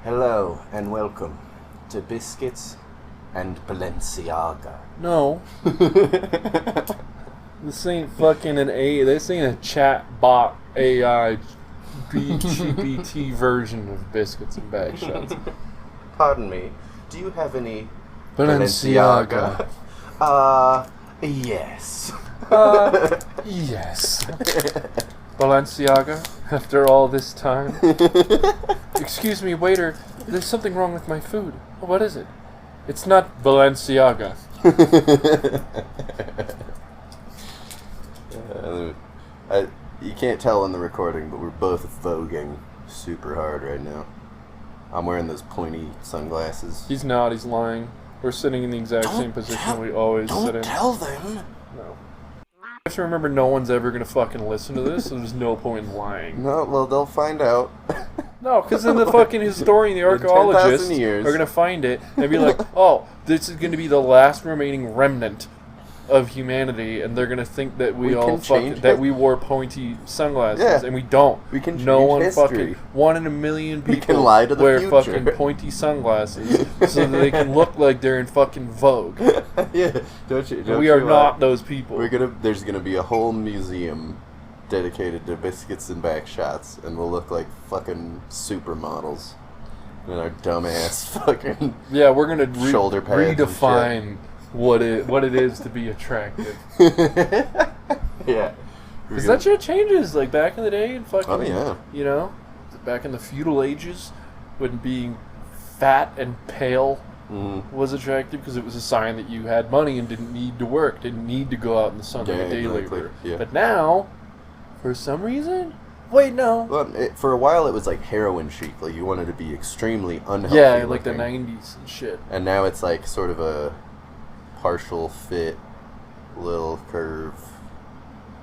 Hello and welcome to Biscuits and Balenciaga. No. This ain't fucking this ain't a chat bot AI GPT version of Biscuits and Backshots. Pardon me, do you have any Balenciaga? Yes. Yes. Balenciaga, after all this time. Excuse me, waiter, there's something wrong with my food. What is it? It's not Balenciaga. You can't tell in the recording, but we're both voguing super hard right now. I'm wearing those pointy sunglasses. He's not, he's lying. We're sitting in the exact same position we always sit in. Don't tell them! No. I have to remember no one's ever going to fucking listen to this, so there's no point in lying. No, well, they'll find out. No, because then the fucking historian, the archaeologist, are going to find it and be like, oh, this is going to be the last remaining remnant of humanity, and they're going to think that we wore pointy sunglasses, and we don't. We can change no one history. Fucking 1 in a million people can lie to the wear future. fucking pointy sunglasses so that they can look like they're in fucking Vogue. Yeah, don't we are not those people. There's gonna be a whole museum dedicated to Biscuits and Backshots, and we'll look like fucking supermodels in our dumbass fucking we're gonna shoulder pads redefine what it is to be attractive. Yeah, because that shit changes. Like back in the day, and fucking you know, back in the feudal ages, when being fat and pale was attractive because it was a sign that you had money and didn't need to work, didn't need to go out in the sun like a day labor. Yeah. But now, for some reason, wait, no. Well, for a while it was like heroin chic, like you wanted to be extremely unhealthy. Yeah, like the 90s and shit. And now it's like sort of a partial fit, little curve,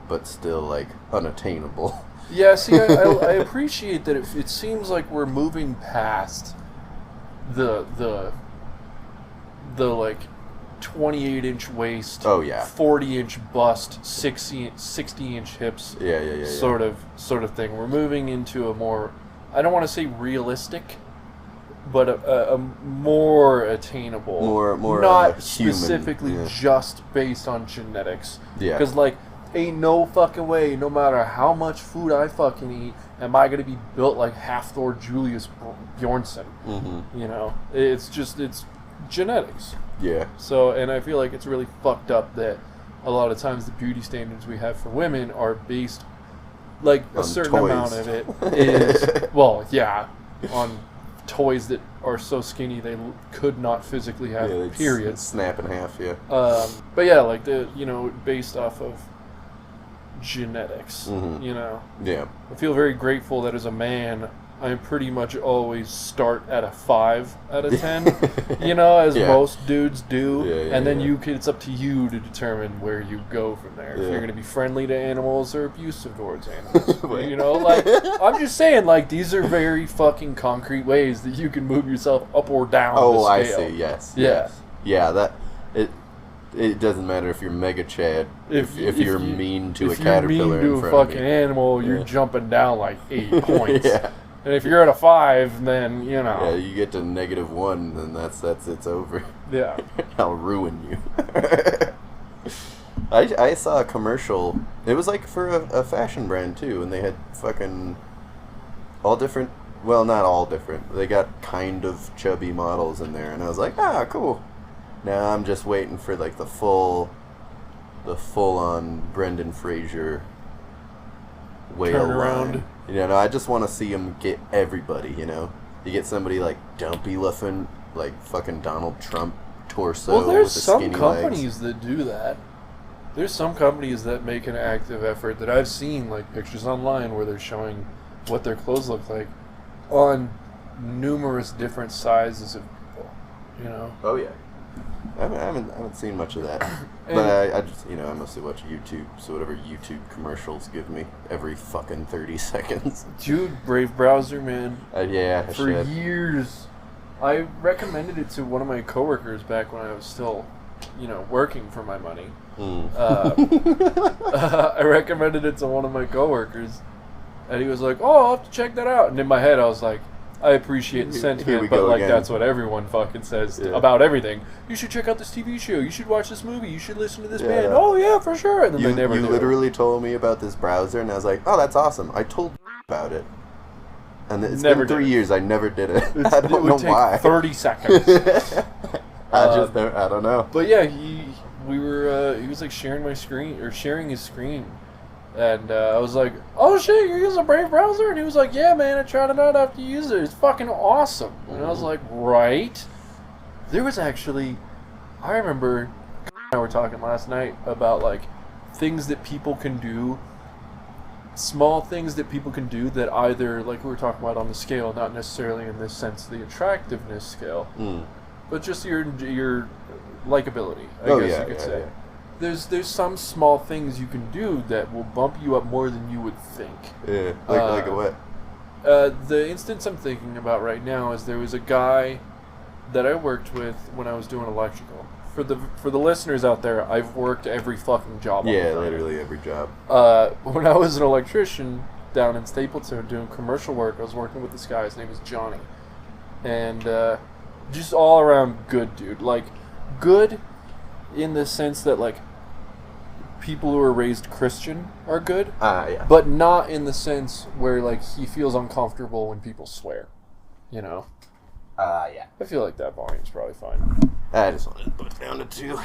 but still like unattainable. Yeah, see, I appreciate that it seems like we're moving past the like 28-inch waist, 40-inch bust, 60-inch hips, sort of thing. We're moving into a more, I don't want to say realistic, but a more attainable, more not human, specifically just based on genetics. Yeah, because like, ain't no fucking way, no matter how much food I fucking eat, am I gonna be built like Half-Thor Julius Bjornsson. You know, it's genetics. Yeah. So, and I feel like it's really fucked up that a lot of times the beauty standards we have for women are based, like, on a certain toys. amount of it is, well, yeah, on toys that are so skinny they could not physically have periods. It's snap in half, yeah. But yeah, like based off of genetics, you know. Yeah. I feel very grateful that as a man, I pretty much always start at a 5 out of 10, you know, as most dudes do, and then it's up to you to determine where you go from there. If you're going to be friendly to animals or abusive towards animals, you know, like, I'm just saying, like, these are very fucking concrete ways that you can move yourself up or down the scale. I see, yes. Yeah. Yeah, that, it doesn't matter if you're mega chad, if you're mean to a caterpillar in front of you. If you're mean to a fucking animal, you're jumping down like 8 points. Yeah. And if you're at a 5, then, you know. Yeah, you get to -1, then it's over. Yeah. I'll ruin you. I saw a commercial. It was like for a fashion brand, too, and they had fucking all different, well, not all different. They got kind of chubby models in there, and I was like, cool. Now I'm just waiting for, like, the full-on Brendan Fraser whale line. You know, I just want to see him get everybody, you know. You get somebody like Dumpy Luffin, like fucking Donald Trump torso. Well, there's with the some skinny companies legs. that do that. There's some companies that make an active effort that I've seen, like pictures online where they're showing what their clothes look like on numerous different sizes of people, you know. Oh, yeah. I haven't seen much of that. But I just, you know, I mostly watch YouTube, so whatever YouTube commercials give me every fucking 30 seconds. Dude, Brave Browser, man. For years, I recommended it to one of my coworkers back when I was still, you know, working for my money. I recommended it to one of my coworkers, and he was like, "Oh, I'll have to check that out." And in my head, I was like, I appreciate the sentiment, but like again. That's what everyone fucking says about everything. You should check out this TV show. You should watch this movie. You should listen to this band. Oh yeah, for sure. And then they never. You literally told me about this browser, and I was like, oh, that's awesome. I told you about it, and it's been 3 years. I never did it. I don't know why. 30 seconds. I don't know. But yeah, he was like sharing my screen or sharing his screen. And I was like, oh shit, you're using a Brave browser? And he was like, yeah, man, I tried it out after you used it. It's fucking awesome. And I was like, right? There was actually, I remember, I were talking last night about like things that people can do, small things that people can do that either, like we were talking about on the scale, not necessarily in this sense, the attractiveness scale, but just your likability, I guess you could say. Yeah. There's some small things you can do that will bump you up more than you would think. Yeah, like what? The instance I'm thinking about right now is there was a guy that I worked with when I was doing electrical. For the listeners out there, I've worked every fucking job. Yeah, literally every job. When I was an electrician down in Stapleton doing commercial work, I was working with this guy. His name was Johnny, and just all around good dude. Like good in the sense that like people who are raised Christian are good, but not in the sense where like he feels uncomfortable when people swear, you know. I feel like that volume's probably fine. I just wanted to put it down to 2.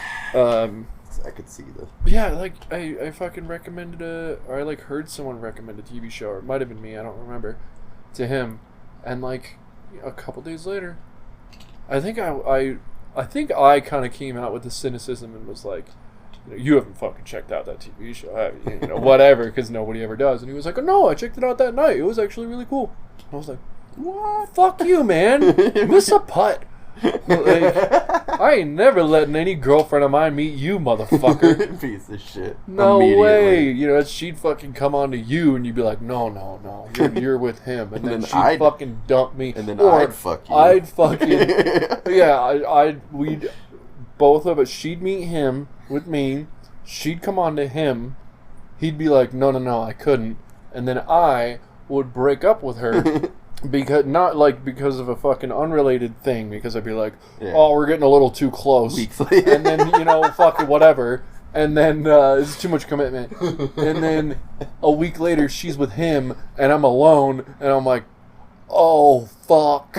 I could see the. Yeah, like I fucking recommended or I like heard someone recommend a TV show, or it might have been me, I don't remember, to him, and like a couple days later, I think I kind of came out with the cynicism and was like, you haven't fucking checked out that TV show, have you? You know, whatever, because nobody ever does. And he was like, oh, no, I checked it out that night. It was actually really cool. And I was like, what? Fuck you, man. Miss a putt. Like, I ain't never letting any girlfriend of mine meet you, motherfucker. Piece of shit. No way. You know, she'd fucking come on to you, and you'd be like, no, you're with him. And then she'd fucking dump me. And then I'd fuck you. I'd fucking, yeah, we'd, both of us, she'd meet him with me, she'd come on to him, he'd be like, no, I couldn't. And then I would break up with her. Because of a fucking unrelated thing, because I'd be like, oh, we're getting a little too close. And then, you know, fucking whatever. And then it's too much commitment. And then a week later, she's with him, and I'm alone, and I'm like, oh, fuck.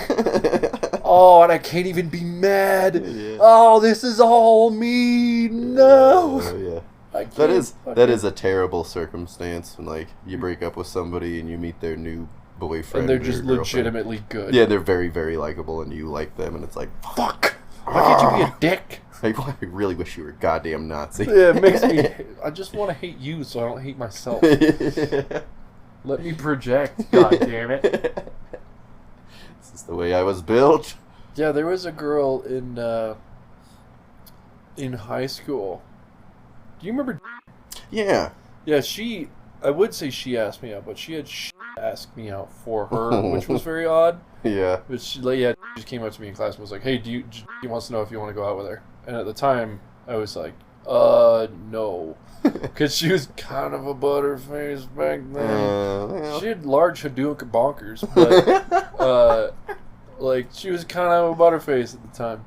Oh, and I can't even be mad. Yeah. Oh, this is all me. No. Yeah. That is a terrible circumstance when, like, you break up with somebody and you meet their new boyfriend, and they're just legitimately good. Yeah, they're very, very likable, and you like them, and it's like, fuck! Why can't you be a dick? Like, I really wish you were a goddamn Nazi. Yeah, it makes me. I just want to hate you, so I don't hate myself. Let me project. God damn it! This is the way I was built. Yeah, there was a girl in high school. Do you remember? Yeah. Yeah, I would say she asked me out, but she had asked me out for her, which was very odd. Yeah. But she just came up to me in class and was like, hey, he wants to know if you want to go out with her. And at the time, I was like, no. Because she was kind of a butterface back then. She had large Hadouken bonkers, but, like, she was kind of a butterface at the time.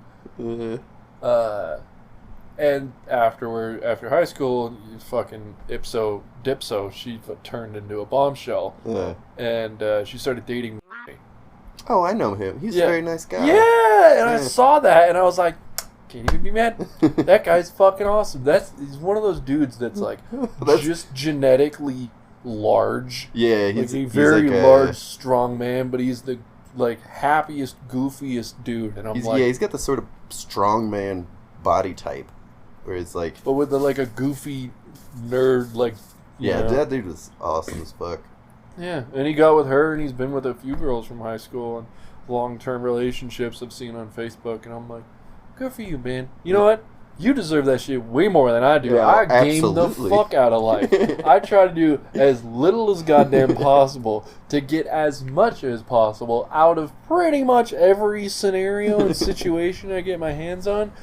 And after high school, fucking ipso dipso, she turned into a bombshell. Yeah. And she started dating me. Oh, I know him. He's a very nice guy. Yeah, and I saw that, and I was like, can't even be mad. That guy's fucking awesome. He's one of those dudes that's like just genetically large. Yeah, he's a very large, strong man, but he's the like happiest, goofiest dude. And he's got the sort of strong man body type. Where it's like, but with a goofy nerd, like, that dude was awesome as fuck. Yeah, and he got with her, and he's been with a few girls from high school, and long-term relationships I've seen on Facebook, and I'm like, good for you, man. You know what? You deserve that shit way more than I do. Yeah, I game the fuck out of life. I try to do as little as goddamn possible to get as much as possible out of pretty much every scenario and situation I get my hands on.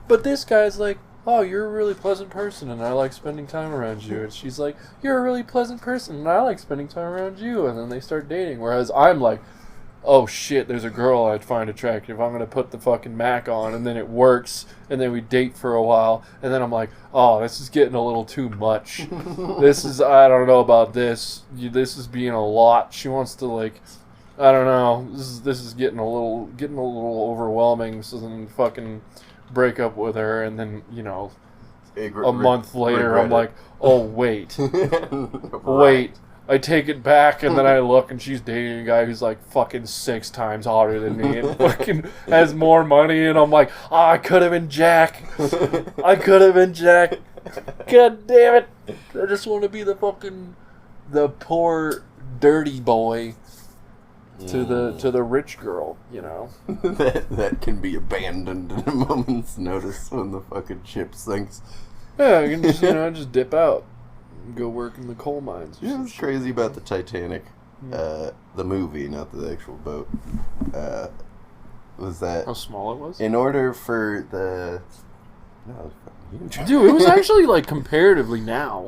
But this guy's like, oh, you're a really pleasant person, and I like spending time around you. And she's like, you're a really pleasant person, and I like spending time around you. And then they start dating, whereas I'm like, oh shit, there's a girl I'd find attractive. I'm gonna put the fucking Mac on, and then it works, and then we date for a while, and then I'm like, oh, this is getting a little too much. I don't know about this. This is being a lot. She wants to like, I don't know. This is getting a little overwhelming. So then fucking break up with her, and then a month later, I'm like, oh wait, wait. I take it back, and then I look, and she's dating a guy who's like fucking 6 times hotter than me, and fucking has more money, and I'm like, oh, I could have been Jack. I could have been Jack. God damn it! I just want to be the poor dirty boy to the rich girl, that can be abandoned in a moment's notice when the fucking ship sinks. Yeah, you can just just dip out. Go work in the coal mines. Yeah, it's crazy about the Titanic. The movie, not the actual boat. Was that how small it was? In order for the it was fucking huge. Dude, it was actually like comparatively now.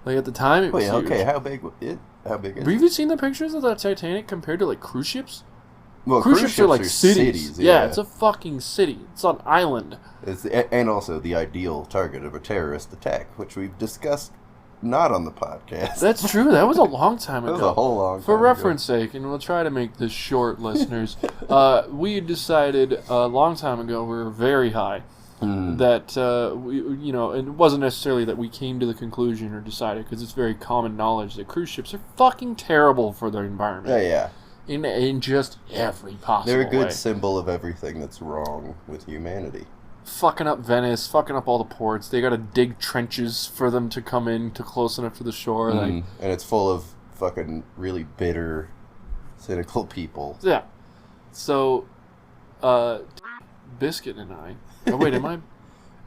Like at the time, it was huge. Okay, how big is it? Have you seen the pictures of that Titanic compared to like cruise ships? Well, cruise ships are like cities. Yeah, it's a fucking city. It's an island. And also the ideal target of a terrorist attack, which we've discussed not on the podcast. That's true. That was a long time ago. That was a whole long time For reference sake, and we'll try to make this short, listeners, we decided a long time ago, we were very high, that, and it wasn't necessarily that we came to the conclusion or decided, because it's very common knowledge that cruise ships are fucking terrible for the environment. Yeah. In just every possible way. They're a good symbol of everything that's wrong with humanity. Fucking up Venice, fucking up all the ports. They gotta dig trenches for them to come in to close enough to the shore. And it's full of fucking really bitter, cynical people. Yeah. So, Biscuit and I... Oh, wait, am I...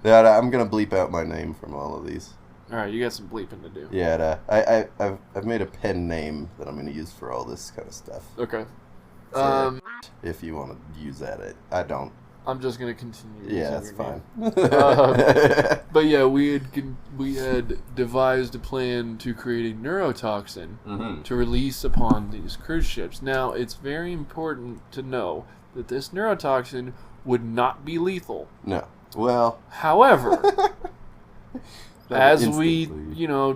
Yeah, I'm gonna bleep out my name from all of these. Alright, you got some bleeping to do. Yeah, I've made a pen name that I'm gonna use for all this kind of stuff. Okay. So, if you want to use that, I don't. I'm just gonna continue. Yeah, that's fine. But yeah, we had devised a plan to create a neurotoxin to release upon these cruise ships. Now, it's very important to know that this neurotoxin would not be lethal. No. Well. However, as we,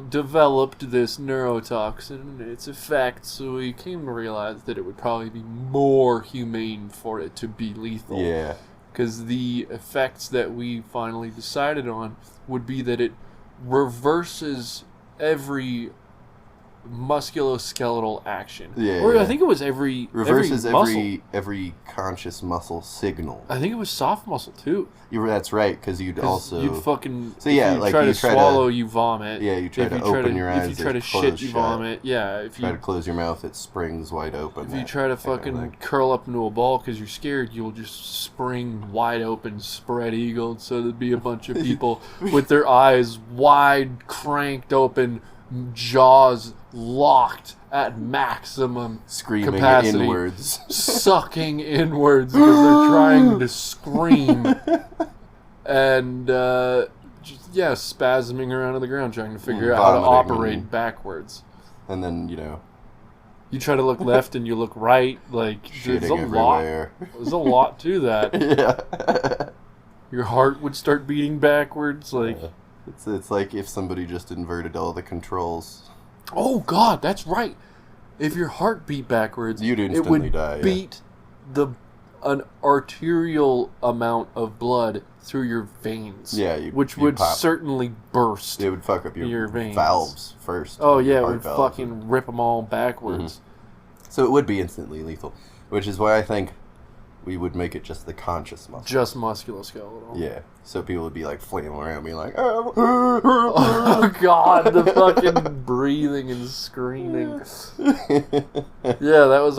developed this neurotoxin and its effects, we came to realize that it would probably be more humane for it to be lethal. Yeah. Because the effects that we finally decided on would be that it reverses every musculoskeletal action. Yeah. Or I think it was every every conscious muscle signal. I think it was soft muscle too. That's right, because you'd fucking. So yeah, if like you try to swallow, you vomit. Yeah, you try to open your eyes. If you try to shit, you vomit. Yeah, if you try to close your mouth, it springs wide open. If you try to fucking curl up into a ball because you're scared, you'll just spring wide open, spread eagled. So there'd be a bunch of people with their eyes wide cranked open, jaws locked at maximum screaming capacity, inwards, sucking inwards because they're trying to scream, and spasming around on the ground trying to figure out how to operate backwards. And then you try to look left and you look right. Like there's a everywhere. lot. There's a lot to that. Yeah. Your heart would start beating backwards. Like it's like if somebody just inverted all the controls. Oh God, that's right. If your heart beat backwards, you'd instantly die. Beat an arterial amount of blood through your veins. Yeah, which would certainly burst. It would fuck up your veins. Valves first. Oh yeah, it would fucking rip them all backwards. Mm-hmm. So it would be instantly lethal, which is why I think we would make it just the conscious muscle. Just musculoskeletal. Yeah. So people would be like flailing around, being like, oh God, the fucking breathing and screaming. Yeah, that was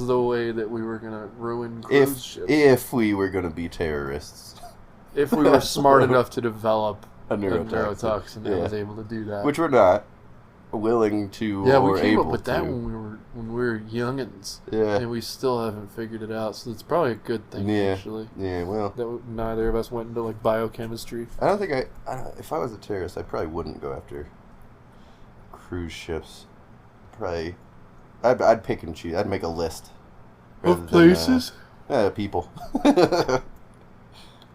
the way that we were gonna ruin cruise ships. If we were gonna be terrorists. If we were smart enough to develop a neurotoxin that was able to do that. Which we're not willing to. Yeah, we came up with that when we were youngins. Yeah, and we still haven't figured it out. So it's probably a good thing. Actually. Yeah, well, that neither of us went into like biochemistry. I don't think if I was a terrorist, I probably wouldn't go after cruise ships. Probably I'd pick and choose. I'd make a list. Of places? People.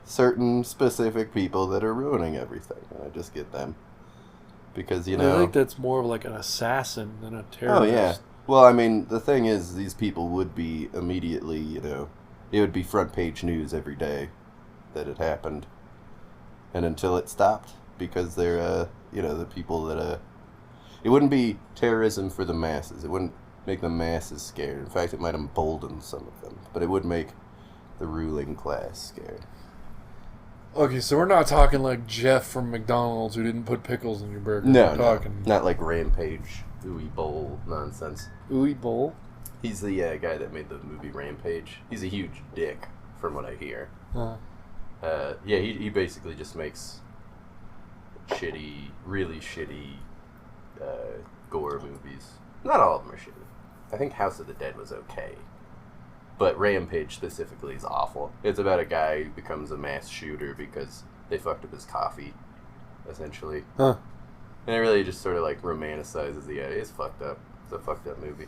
Certain specific people that are ruining everything. And I just get them. Because, you know... I think that's more of like an assassin than a terrorist. Oh, yeah. Well, I mean, the thing is, these people would be immediately, you know... It would be front page news every day that it happened. And until it stopped. Because they're, you know, the people that... It wouldn't be terrorism for the masses. It wouldn't make the masses scared. In fact, it might embolden some of them. But it would make the ruling class scared. Okay, so we're not talking like Jeff from McDonald's who didn't put pickles in your burger. No, not like Rampage, Ooey Bowl nonsense. Ooey Bowl? He's the guy that made the movie Rampage. He's a huge dick, from what I hear. Yeah, he basically just makes really shitty gore movies. Not all of them are shitty. I think House of the Dead was okay. But Rampage specifically is awful. It's about a guy who becomes a mass shooter because they fucked up his coffee, essentially. Huh. And it really just sort of like romanticizes the idea. It's fucked up. It's a fucked up movie.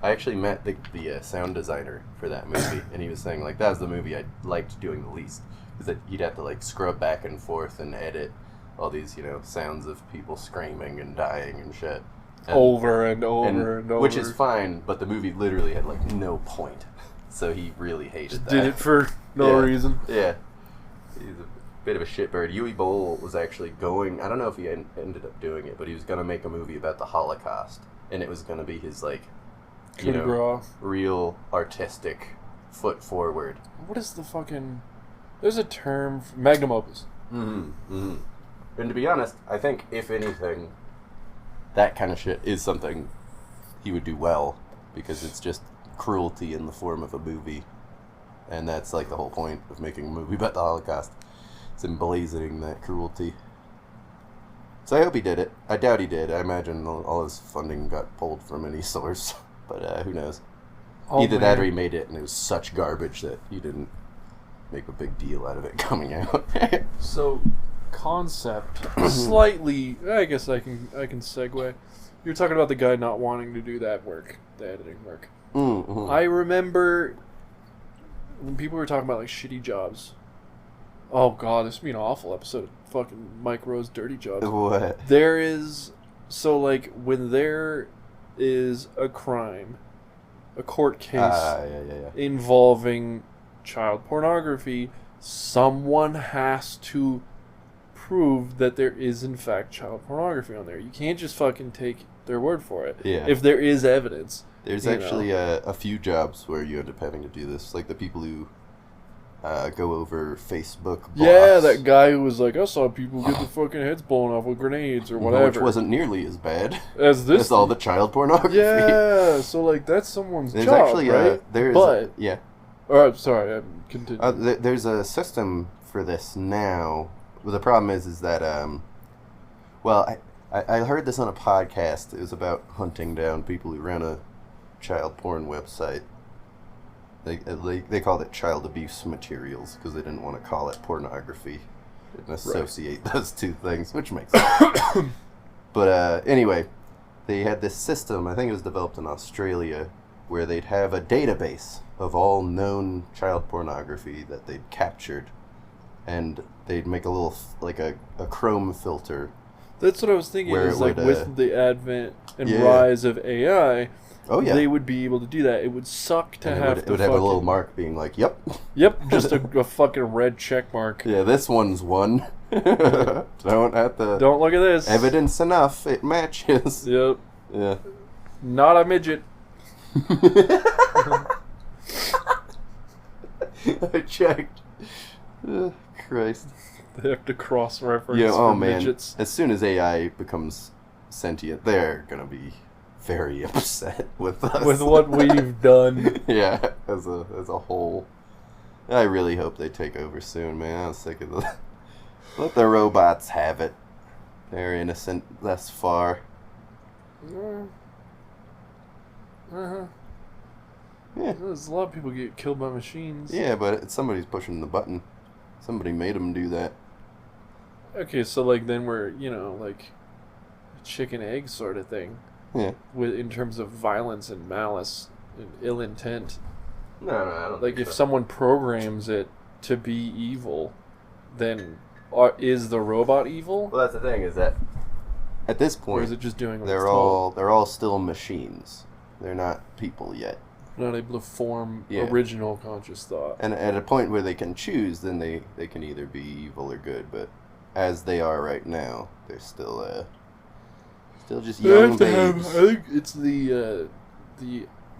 I actually met the sound designer for that movie, and he was saying like that was the movie I liked doing the least, because that you'd have to like scrub back and forth and edit all these, you know, sounds of people screaming and dying and shit. Over and over. Which is fine, but the movie literally had like no point. So he really hated that. Did it for no reason. Yeah. He's a bit of a shitbird. Uwe Boll was actually going... I don't know if he ended up doing it, but he was going to make a movie about the Holocaust. And it was going to be his, like, you know, real artistic foot forward. What is the fucking... There's a term... Magnum opus. Mm-hmm. And to be honest, I think, if anything, that kind of shit is something he would do well. Because it's just... cruelty in the form of a movie, and that's like the whole point of making a movie about the Holocaust. It's emblazoning that cruelty. So I hope he did it. I doubt he did. I imagine all his funding got pulled from any source, but who knows. Either that or he made it and it was such garbage that he didn't make a big deal out of it coming out. So concept slightly, I guess I can segue. You're talking about the guy not wanting to do that work, the editing work. Mm-hmm. I remember when people were talking about like shitty jobs. Oh god, this would be an awful episode of fucking Mike Rowe's Dirty Jobs. What? There is, so like when there is a crime, a court case involving child pornography, someone has to prove that there is in fact child pornography on there. You can't just fucking take their word for it. Yeah. If there is evidence. There's actually a few jobs where you end up having to do this, like the people who go over Facebook blocks. Yeah, that guy who was like, I saw people get their fucking heads blown off with grenades or whatever. Which wasn't nearly as bad as this. As all the child pornography. Yeah, so like that's someone's there's job, actually right? Yeah. Oh, sorry, I'm continuing. There's a system for this now. Well, the problem is that I heard this on a podcast. It was about hunting down people who ran a child porn website. They called it child abuse materials because they didn't want to call it pornography and associate those two things, which makes sense. But anyway, they had this system, I think it was developed in Australia, where they'd have a database of all known child pornography that they'd captured, and they'd make a little, like a Chrome filter. That's what I was thinking, is like with the advent and rise of AI... Oh, yeah. They would be able to do that. It would suck to have it would have a little mark being like, yep. Yep, just a fucking red check mark. Yeah, this one's one. Don't look at this. Evidence enough. It matches. Yep. Yeah. Not a midget. I checked. Christ. They have to cross-reference midgets. As soon as AI becomes sentient, they're going to be... very upset with us. With what we've done. Yeah, as a whole. I really hope they take over soon, man. I'm sick of the... Let the robots have it. They're innocent thus far. Uh-huh. Yeah. There's a lot of people get killed by machines. Yeah, but somebody's pushing the button. Somebody made them do that. Okay, so like then we're, like... chicken egg sort of thing. Yeah. In terms of violence and malice and ill intent. No, I don't. Like, if someone programs it to be evil, then is the robot evil? Well, that's the thing, is that at this point, or is it just doing what they're all still machines. They're not people yet. Not able to form original conscious thought. And at a point where they can choose, then they can either be evil or good. But as they are right now, they're still just young babes. I think it's the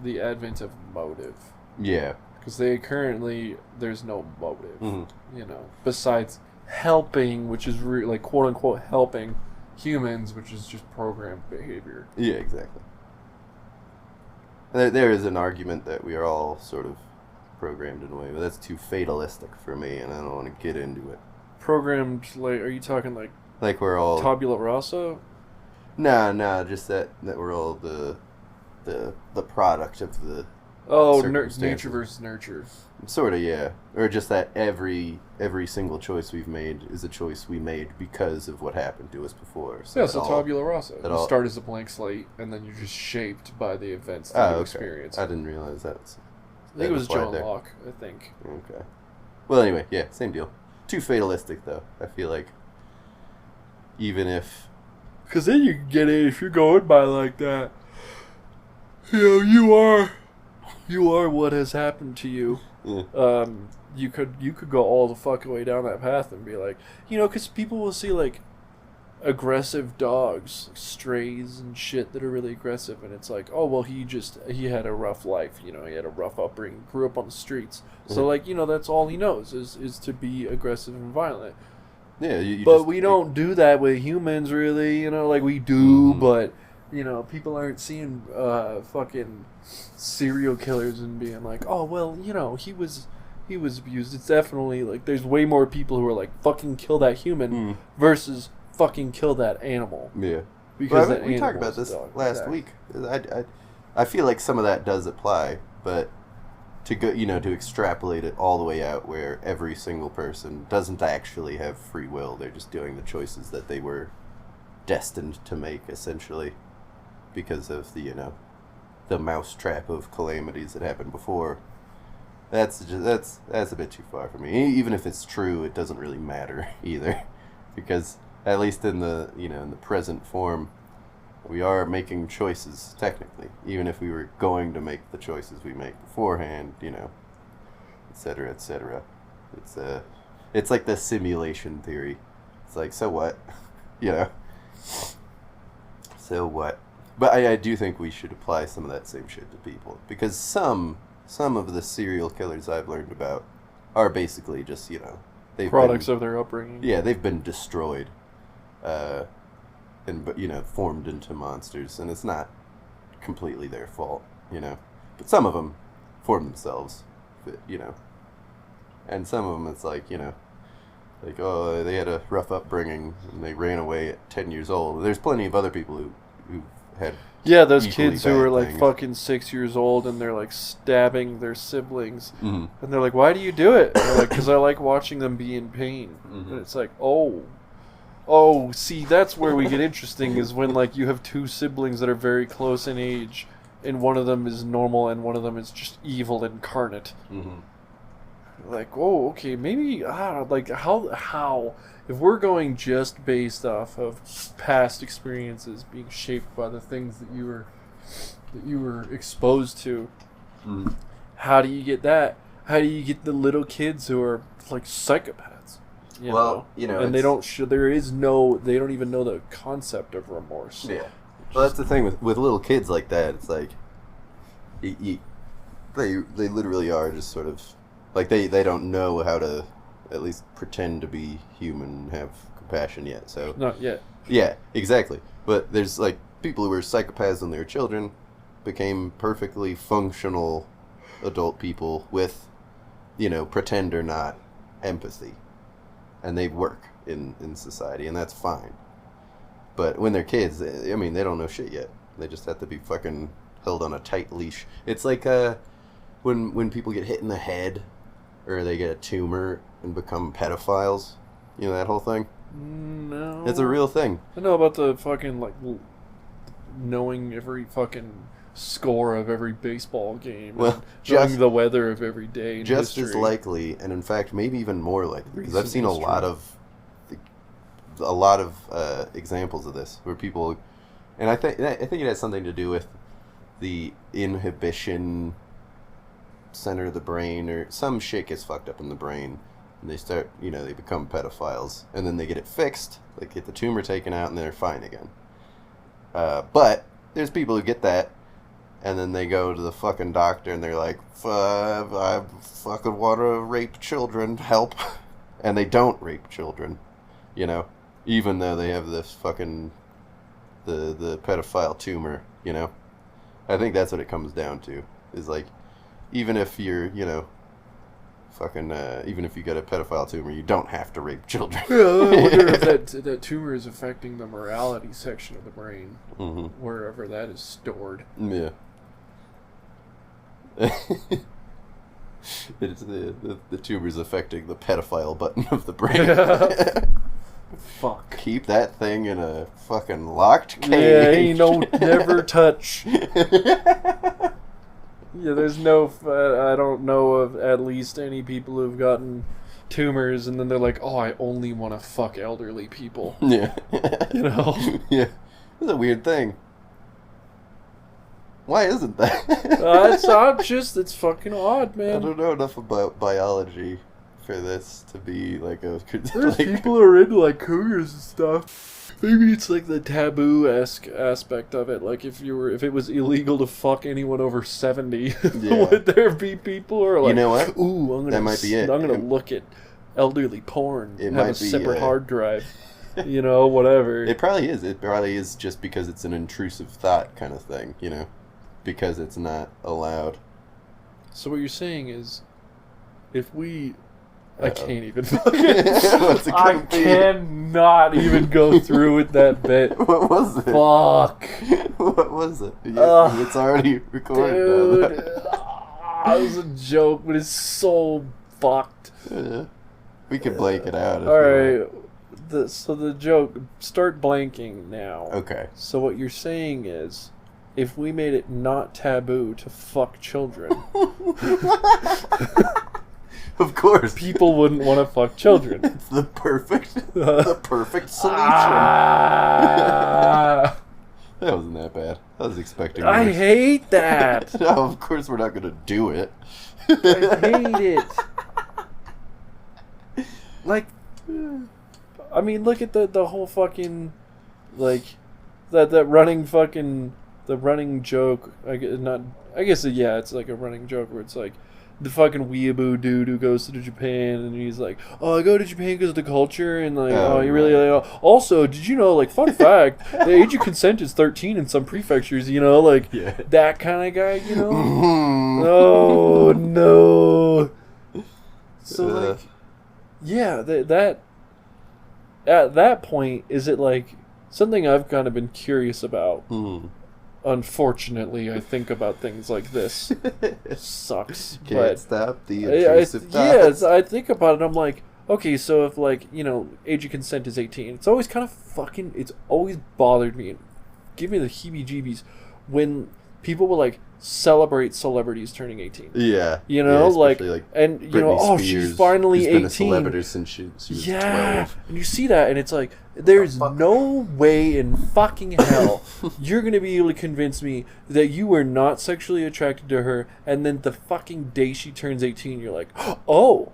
advent of motive. Yeah. Because there's no motive, you know, besides helping, which is like quote unquote helping humans, which is just programmed behavior. Yeah, exactly. There is an argument that we are all sort of programmed in a way, but that's too fatalistic for me, and I don't want to get into it. Programmed, like, are you talking like we're all tabula rasa? Nah, just that we're all the product of the nature versus nurture. Sort of, yeah. Or just that every single choice we've made is a choice we made because of what happened to us before. So tabula rasa. You start as a blank slate, and then you're just shaped by the events that you experience. I didn't realize that. I think it was John Locke, I think. Okay. Well, anyway, yeah, same deal. Too fatalistic, though. I feel like even if... Because then you can get it if you're going by like that. You know, you are what has happened to you. Yeah. You could go all the fuck way down that path and be like, you know, because people will see like aggressive dogs, like strays and shit that are really aggressive, and it's like, oh well, he had a rough life, you know, he had a rough upbringing, grew up on the streets, so like, you know, that's all he knows is to be aggressive and violent. Yeah, but we don't do that with humans, really, you know, like we do, but. You know, people aren't seeing fucking serial killers and being like, oh, well, you know, he was abused. It's definitely, like, there's way more people who are like, fucking kill that human versus fucking kill that animal. Yeah. Because we talked about this last week. I feel like some of that does apply, but to go, you know, to extrapolate it all the way out where every single person doesn't actually have free will. They're just doing the choices that they were destined to make, essentially. Because of the mousetrap of calamities that happened before. That's a bit too far for me. Even if it's true, it doesn't really matter either, because at least in the in the present form, we are making choices technically. Even if we were going to make the choices we make beforehand, etc., etc. It's like the simulation theory. It's like, so what, so what. But I do think we should apply some of that same shit to people, because some of the serial killers I've learned about are basically just they've products of their upbringing. Yeah, they've been destroyed, and formed into monsters, and it's not completely their fault, But some of them form themselves, and some of them it's like like, oh, they had a rough upbringing and they ran away at 10 years old. There's plenty of other people who had those kids who are like fucking 6 years old and they're like stabbing their siblings, and they're like, why do you do it? And they're like, because I like watching them be in pain. And it's like, oh, see, that's where we get interesting, is when like you have two siblings that are very close in age, and one of them is normal and one of them is just evil incarnate. Like, oh, okay, maybe like how if we're going just based off of past experiences being shaped by the things that you were exposed to, how do you get that? How do you get the little kids who are like psychopaths? And they don't they don't even know the concept of remorse. Yeah. Well, that's the thing with little kids like that. It's like they literally are just sort of like they don't know how to at least pretend to be human and have compassion yet. So not yet. Yeah, exactly. But there's like people who were psychopaths when they were children became perfectly functional adult people with, pretend or not, empathy. And they work in society, and that's fine. But when they're kids, they don't know shit yet. They just have to be fucking held on a tight leash. It's like when people get hit in the head or they get a tumor and become pedophiles. You know that whole thing? No. It's a real thing. I know about the fucking, like, knowing every fucking score of every baseball game, well, knowing the weather of every day. Just history. as likely, and in fact, maybe even more likely, because I've seen a lot of examples of this where people, and I think it has something to do with the inhibition center of the brain, or some shit gets fucked up in the brain, and they start, they become pedophiles, and then they get it fixed, they get the tumor taken out, and they're fine again. But there's people who get that, and then they go to the fucking doctor, and they're like, I fucking want to rape children, help. And they don't rape children, even though they have this fucking, the pedophile tumor, I think that's what it comes down to, is like, even if you're, even if you get a pedophile tumor, you don't have to rape children. Yeah, I wonder if that tumor is affecting the morality section of the brain, wherever that is stored. Yeah. It's the tumor's affecting the pedophile button of the brain. Fuck. Keep that thing in a fucking locked cage. Yeah, ain't never touch. Yeah, there's no, I don't know of at least any people who've gotten tumors and then they're like, oh, I only want to fuck elderly people. Yeah. Yeah. It's a weird thing. Why isn't that? It's fucking odd, man. I don't know enough about biology for this to be like a... There's people who are into like cougars and stuff. Maybe it's like the taboo-esque aspect of it. Like if it was illegal to fuck anyone over 70, would there be people who are like, you know what? Ooh, that might be it. I'm gonna look at elderly porn It and might have a be, separate hard drive. Whatever. It probably is. It probably is just because it's an intrusive thought kind of thing, because it's not allowed. So what you're saying is, if we... Uh-oh. I can't even... I cannot even go through with that bit. What was it? Fuck. What was it? It's already recorded. Dude. It was a joke, but it's so fucked. Yeah. We can blank it out. Alright. So the joke... Start blanking now. Okay. So what you're saying is... If we made it not taboo to fuck children, of course, people wouldn't want to fuck children. It's the perfect solution. That wasn't that bad. I was expecting worse. I hate that. No, of course we're not going to do it. I hate it. Like, I mean, look at the whole fucking, like, that running fucking... The running joke, it's like a running joke where it's like the fucking weeaboo dude who goes to Japan and he's like, oh, I go to Japan because of the culture and like, you really like, also, did you know, like, fun fact, the age of consent is 13 in some prefectures, that kind of guy, Oh, no. So, like, yeah, that at that point, is it like something I've kind of been curious about? Unfortunately, I think about things like this. It sucks. Can't stop the intrusive thoughts. Yes, I think about it. I'm like, okay, so if age of consent is 18, it's always kind of it's always bothered me and give me the heebie-jeebies when people will celebrate celebrities turning 18. Yeah. And Britney she's finally 18. She's been a celebrity since she was 12. And you see that, and it's like, there's no way in fucking hell you're going to be able to convince me that you were not sexually attracted to her, and then the fucking day she turns 18, you're like, oh.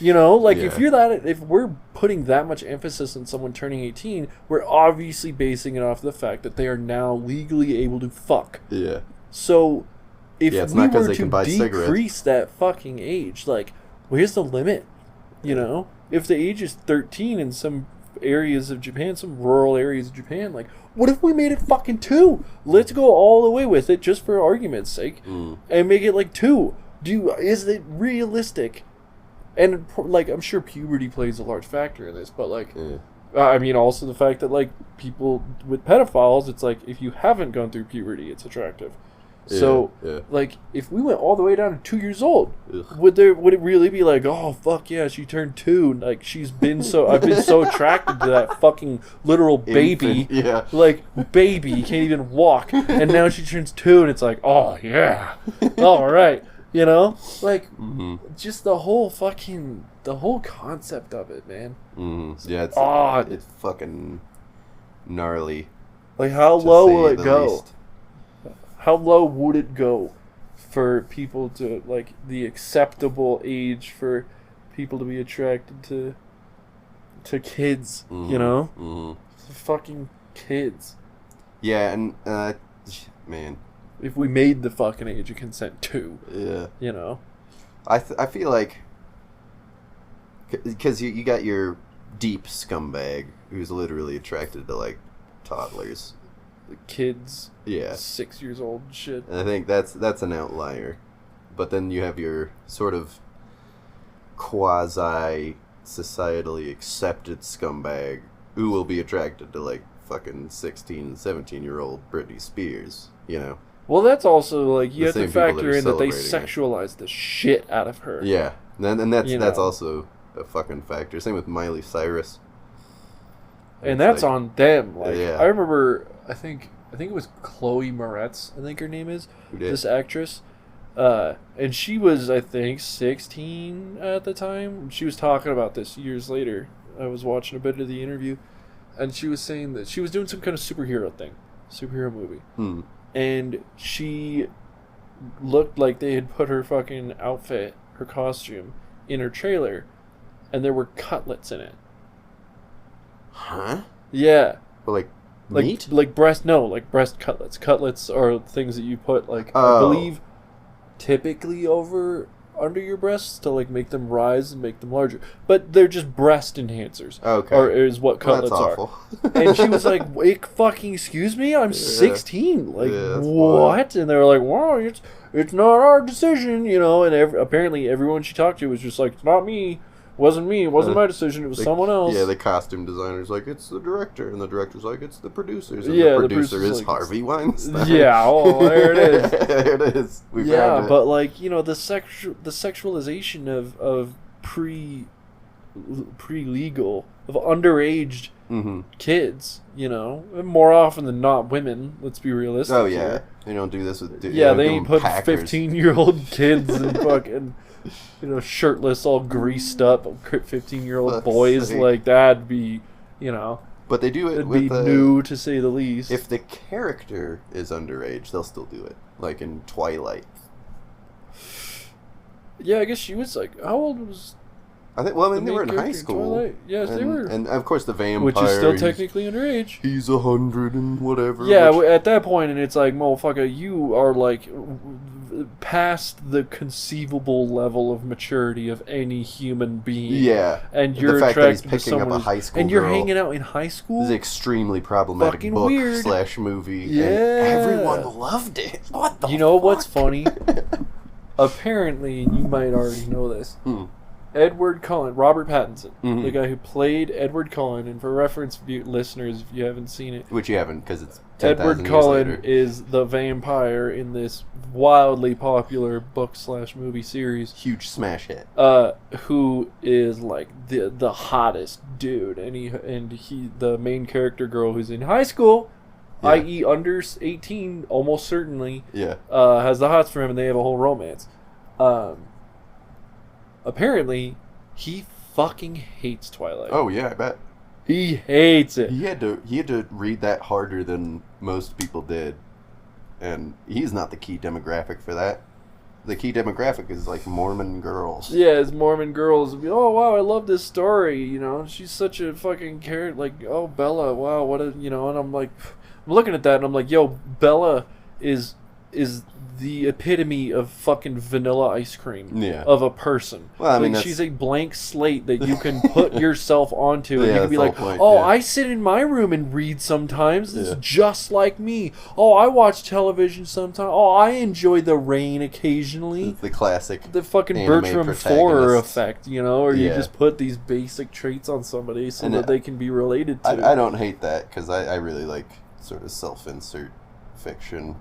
If we're putting that much emphasis on someone turning 18, we're obviously basing it off the fact that they are now legally able to fuck. Yeah. So, if it's we not were to decrease cigarettes. that fucking age, where's the limit? If the age is 13 in some areas of Japan, some rural areas of Japan, what if we made it fucking 2? Let's go all the way with it, just for argument's sake, and make it 2. Is it realistic? And I'm sure puberty plays a large factor in this, but also the fact that people with pedophiles, it's if you haven't gone through puberty, it's attractive. So, like, if we went all the way down to 2 years old, would it really be like, oh, fuck yeah, she turned 2, like, I've been so attracted to that fucking literal baby, like, baby, can't even walk, and now she turns 2, and it's like, oh, yeah, all right, you know? Like, just the whole concept of it, man. Yeah, it's odd. It's fucking gnarly. Like, how low will it go? Least. How low would it go for people to, like, the acceptable age for people to be attracted to kids, you know? Fucking kids. Yeah, and, man. If we made the fucking age of consent too. Yeah. You know? I feel like, because you got your deep scumbag who's literally attracted to, like, toddlers. Kids, 6 years old and shit. And I think that's an outlier. But then you have your sort of quasi societally accepted scumbag who will be attracted to, like, fucking 16, 17-year-old Britney Spears, you know? Well, that's also, like, you have to factor in that they sexualize the shit out of her. Yeah, and that's also a fucking factor. Same with Miley Cyrus. And that's like, on them. Like, I remember, I think it was Chloe Moretz, I think her name is, this actress. And she was, I think, 16 at the time. She was talking about this years later. I was watching a bit of the interview, and she was saying that she was doing some kind of superhero movie. And she looked like they had put her fucking outfit, her costume, in her trailer, and there were cutlets in it. Huh? Yeah. But like meat? Like breast breast cutlets. Cutlets are things that you put, like, I believe, typically under your breasts to, like, make them rise and make them larger. But they're just breast enhancers. Okay. Or is what cutlets are. And she was like, wait, fucking excuse me? I'm 16. Like, what? And they were like, well, it's not our decision, you know. And apparently everyone she talked to was just like, it's not me. Wasn't me. It wasn't my decision. It was someone else. Yeah, the costume designer's like, it's the director. And the director's like, it's the producers. And the producer is like, Harvey Weinstein. Yeah, there it is. There it is. We found it. But, like, you know, the sexualization of pre-legal, of underage kids, you know. More often than not women, let's be realistic. Oh, yeah. Here. They don't do this with... Yeah, they ain't put 15-year-old kids in fucking... You know, shirtless, all greased up, 15-year-old boys, like, that'd be, you know... But they do it it'd with... be new, to say the least. If the character is underage, they'll still do it. Like in Twilight. Yeah, I guess she was, like... How old was... I think, well, I mean, they were in high school. Twilight? Yes, they were. And, of course, the vampire... Which is still technically underage. He's 100 and whatever. Yeah, at that point, and it's like, motherfucker, you are, like... past the conceivable level of maturity of any human being. Yeah. And you're the fact attracted that he's picking up a high school and you're girl hanging out in high school? Is extremely problematic fucking book weird. / movie. Yeah. And everyone loved it. What the You know fuck? what's funny? Apparently, and you might already know this, Edward Cullen, Robert Pattinson, the guy who played Edward Cullen, and for reference, listeners, if you haven't seen it, which you haven't because it's 10,000 Edward years Cullen later. is the vampire in this wildly popular book / movie series. Huge smash hit. Who is like the hottest dude, and he the main character girl who's in high school, i.e. under 18, almost certainly, has the hots for him, and they have a whole romance. Apparently, he fucking hates Twilight. Oh yeah, I bet. He hates it. He had to read that harder than most people did, and he's not the key demographic for that. The key demographic is like Mormon girls. Yeah, it's Mormon girls. Oh wow, I love this story. You know, she's such a fucking character. Like, oh Bella, wow, what a, you know. And I'm like, I'm looking at that, and I'm like, yo, Bella is the epitome of fucking vanilla ice cream of a person. Well, I mean, like, she's a blank slate that you can put yourself onto, and you can be like, I sit in my room and read sometimes. It's just like me. Oh, I watch television sometimes. Oh, I enjoy the rain occasionally. The classic. The fucking Bertram Forer effect, you know, or you just put these basic traits on somebody so that they can be related to. I don't hate that, because I really like sort of self-insert fiction.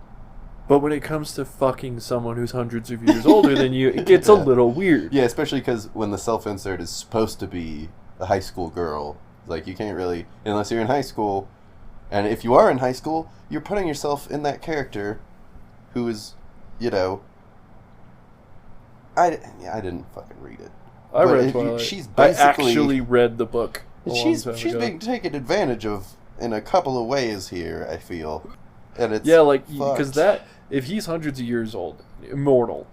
But when it comes to fucking someone who's hundreds of years older than you, it gets a little weird. Yeah, especially because when the self-insert is supposed to be a high school girl, like, you can't really, unless you're in high school, and if you are in high school, you're putting yourself in that character who is, you know, I didn't fucking read it. I read Twilight. She's basically, I actually read the book. She's being taken advantage of in a couple of ways here, I feel. And it's because if he's hundreds of years old, immortal,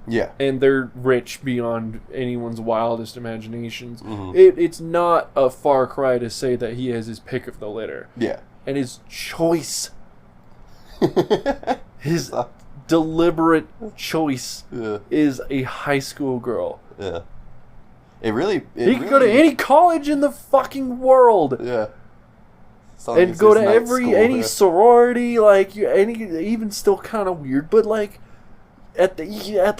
yeah, and they're rich beyond anyone's wildest imaginations, it's not a far cry to say that he has his pick of the litter. Yeah, and his choice, his deliberate choice, is a high school girl. Yeah, he could go to any college in the fucking world. Yeah. And go to any sorority, like, even still kind of weird, but like, at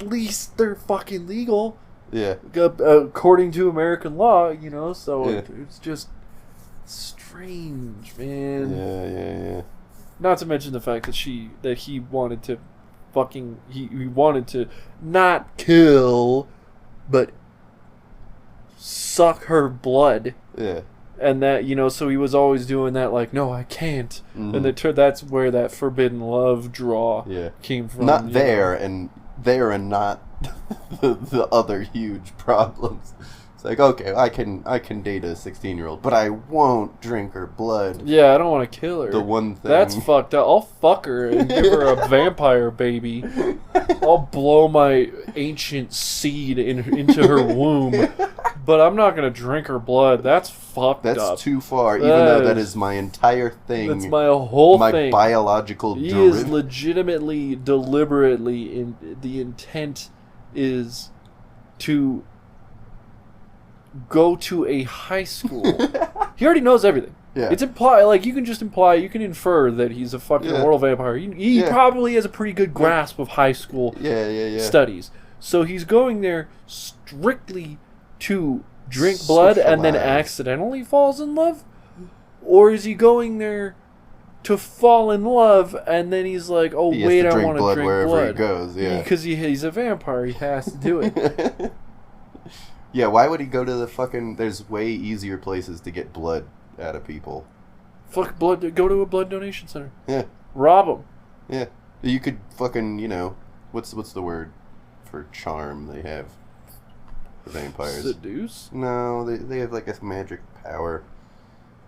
least they're fucking legal. Yeah. According to American law, you know. So it's just strange, man. Yeah. Not to mention the fact that he wanted to fucking he wanted to not kill, but suck her blood. Yeah. And that, you know, so he was always doing that, like, no, I can't. And that's where that forbidden love draw came from. Not there, and not the other huge problems. It's like, okay, I can date a 16-year-old, but I won't drink her blood. Yeah, I don't want to kill her. The one thing. That's fucked up. I'll fuck her and give her a vampire baby. I'll blow my ancient seed into her womb. But I'm not going to drink her blood. That's fucked up. That's too far, even though that is my entire thing. That's my whole thing. My biological He derivative. is legitimately, deliberately, the intent is to go to a high school. He already knows everything. Yeah. It's implied, like, you can infer that he's a fucking immortal vampire. He probably has a pretty good grasp of high school studies. So he's going there strictly to drink blood and then accidentally falls in love? Or is he going there to fall in love and then he's like, oh, wait, I want to drink wherever blood. He goes, because he's a vampire. He has to do it. Yeah, why would he go to the fucking... There's way easier places to get blood out of people. Fuck blood. Go to a blood donation center. Yeah. Rob them. Yeah. You could fucking, you know... What's the word for charm they have? The vampires. Seduce? No, they have like a magic power.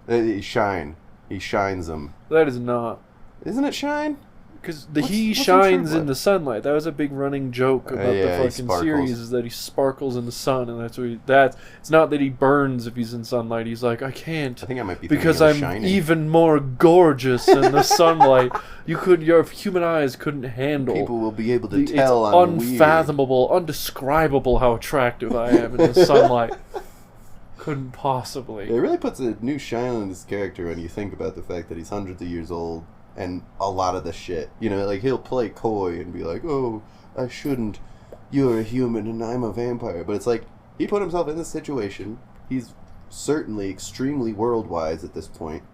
They shine. He shines them. That is not. Isn't it shine? Because he shines in the sunlight. That was a big running joke about the fucking series, is that he sparkles in the sun, and that's what it's not that he burns if he's in sunlight. He's like, I can't. I think I might be because I'm shining. even more gorgeous in the sunlight. Your human eyes couldn't handle. People will be able to tell I'm unfathomable, undescribable how attractive I am in the sunlight. Couldn't possibly. It really puts a new shine on this character when you think about the fact that he's hundreds of years old. And a lot of the shit, you know, like he'll play coy and be like, "Oh, I shouldn't. You're a human and I'm a vampire." But it's like he put himself in this situation. He's certainly extremely world-wise at this point.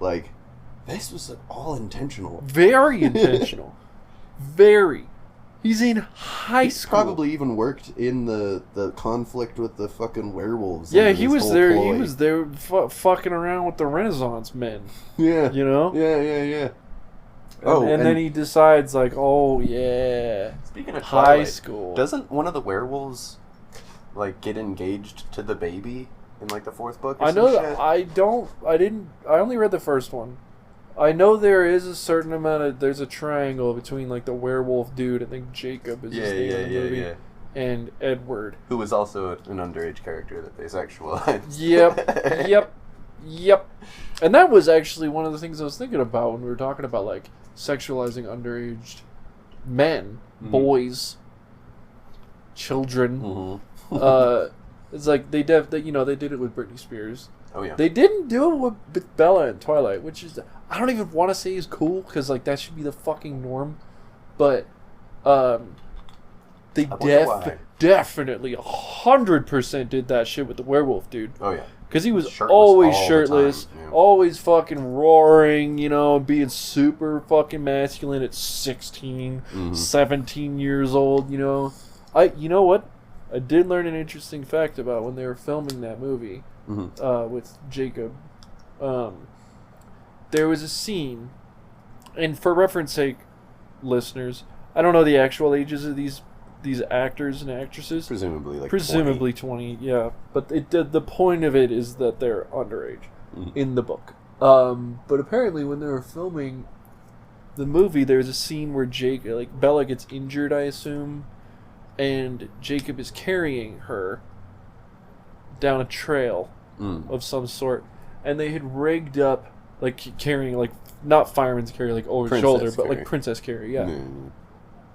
Like, this was all intentional. Very intentional. Very. He's in high school. Probably even worked in the conflict with the fucking werewolves. Yeah, he was there. Ploy. He was there fucking around with the Renaissance men. Yeah. You know? Yeah. And then he decides, like, oh, yeah. Speaking of high school. Doesn't one of the werewolves, like, get engaged to the baby in, like, the fourth book or I know shit? I only read the first one. I know there is a certain amount of... There's a triangle between, like, the werewolf dude, I think Jacob is his name in the movie, and Edward. Who was also an underage character that they sexualized. Yep. And that was actually one of the things I was thinking about when we were talking about, like, sexualizing underage men, boys, children. It's like they did it with Britney Spears. Oh yeah. They didn't do it with Bella in Twilight, which is, I don't even want to say is cool, because like that should be the fucking norm, but they definitely 100% did that shit with the werewolf dude. Oh yeah. Because he was always shirtless, always fucking roaring, you know, being super fucking masculine at 16, 17 years old, you know. You know what? I did learn an interesting fact about when they were filming that movie with Jacob. There was a scene, and for reference sake, listeners, I don't know the actual ages of these actors and actresses. Presumably 20, yeah. But the point of it is that they're underage in the book. But apparently when they were filming the movie, there's a scene where Bella gets injured, I assume, and Jacob is carrying her down a trail of some sort, and they had rigged up, like, carrying, like, not fireman's carry, like, over the shoulder, but like princess carry, yeah.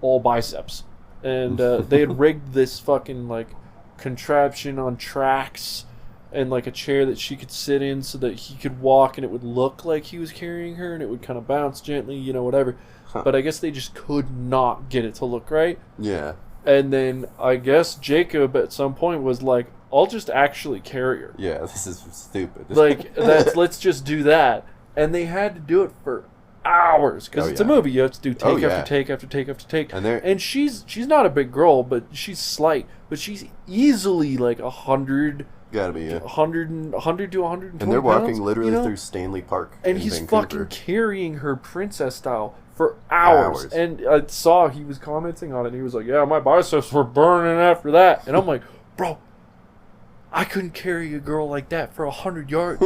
All biceps. And they had rigged this fucking, like, contraption on tracks and, like, a chair that she could sit in so that he could walk and it would look like he was carrying her and it would kind of bounce gently, you know, whatever. But I guess they just could not get it to look right. Yeah. And then I guess Jacob at some point was like, I'll just actually carry her. Yeah, this is stupid. Like, let's just do that. And they had to do it for hours because it's a movie. You have to do take after take after take after take. And she's not a big girl, but she's slight. But she's easily like 100. Gotta be, yeah. 100 to 120 And they're walking pounds, literally through Stanley Park. And he's fucking carrying her princess style for hours. And I saw he was commenting on it. And he was like, yeah, my biceps were burning after that. And I'm like, bro, I couldn't carry a girl like that for 100 yards.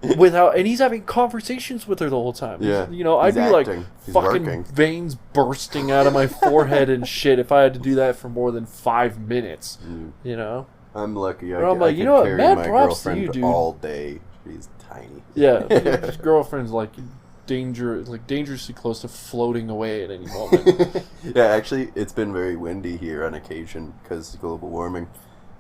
And he's having conversations with her the whole time. Yeah, you know, I'd be like fucking veins bursting out of my forehead and shit if I had to do that for more than 5 minutes. You know, I'm lucky. I'm like, you know what, mad props to you, dude. All day, she's tiny. Yeah, his girlfriend's like dangerously close to floating away at any moment. Yeah, actually, it's been very windy here on occasion because global warming.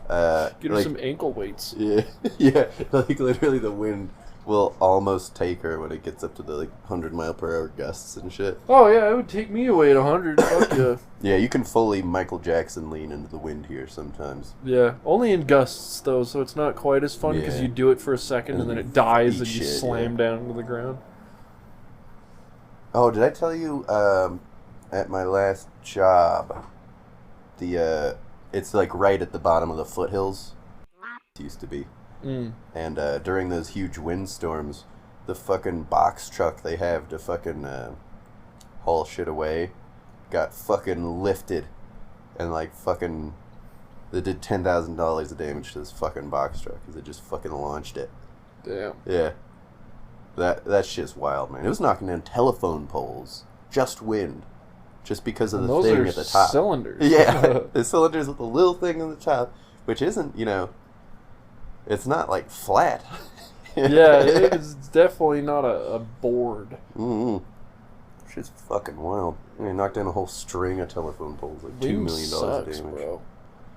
Get her some ankle weights. Yeah, yeah. Like literally, the wind will almost take her when it gets up to the 100-mile-per-hour gusts and shit. Oh yeah, it would take me away at 100. Fuck yeah. Yeah, you can fully Michael Jackson lean into the wind here sometimes. Yeah, only in gusts though, so it's not quite as fun because you do it for a second and then it dies and you slam down into the ground. Oh, did I tell you at my last job, it's like right at the bottom of the foothills. It used to be. And during those huge windstorms, the fucking box truck they have to fucking haul shit away got fucking lifted. And like fucking, they did $10,000 of damage to this fucking box truck because it just fucking launched it. Damn. Yeah. That shit's wild, man. It was knocking down telephone poles. Just wind. Just because of the thing at the top. Cylinders. Yeah, the cylinders with the little thing on the top, which isn't, you know, it's not like flat. Yeah, it is definitely not a board. Shit's fucking wild. I mean, knocked down a whole string of telephone poles, like $2 million of damage. Bro.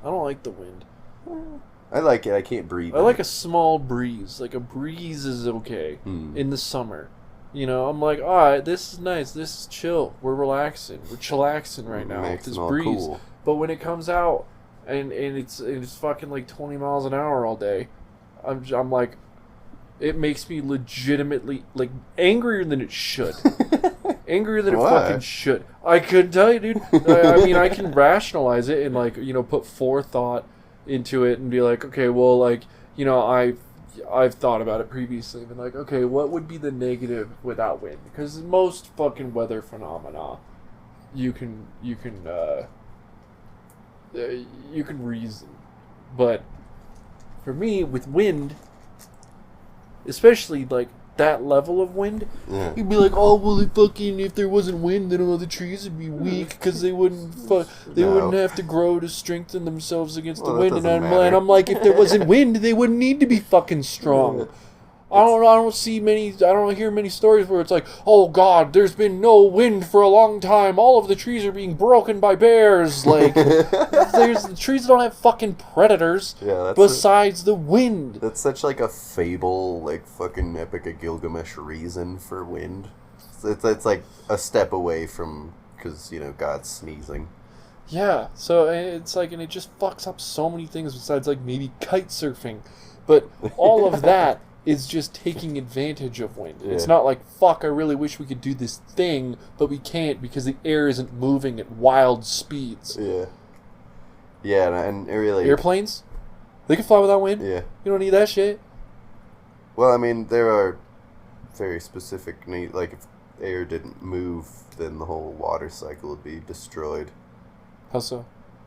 I don't like the wind. I like it. I can't breathe. I like a small breeze. Like a breeze is okay in the summer. You know, I'm like, alright, this is nice, this is chill, we're relaxing, we're chillaxing right now with this breeze. Cool. But when it comes out and it's fucking like 20 miles an hour all day, I'm like, it makes me legitimately like angrier than it should. Angrier than it fucking should. I couldn't tell you, dude. I mean, I can rationalize it and like, you know, put forethought into it and be like, okay, well, like, you know, I've thought about it previously and been like, okay, what would be the negative without wind? Because most fucking weather phenomena, you can reason. But for me, with wind, especially like that level of wind, you'd be like, oh well, if there wasn't wind, then all the trees would be weak because they wouldn't have to grow to strengthen themselves against the wind. And I'm like, if there wasn't wind, they wouldn't need to be fucking strong. I don't hear many stories where it's like, oh god, there's been no wind for a long time. All of the trees are being broken by bears. Like, the trees don't have fucking predators besides the wind. That's such like a fable, like fucking Epic of Gilgamesh reason for wind. It's like a step away from, because, you know, God's sneezing. Yeah, so it's like, and it just fucks up so many things besides like maybe kite surfing. But all of that is just taking advantage of wind. Yeah. It's not like, fuck, I really wish we could do this thing, but we can't because the air isn't moving at wild speeds. Yeah. Yeah, and really... Airplanes? They can fly without wind? Yeah. You don't need that shit? Well, I mean, there are very specific needs. Like, if air didn't move, then the whole water cycle would be destroyed. How so?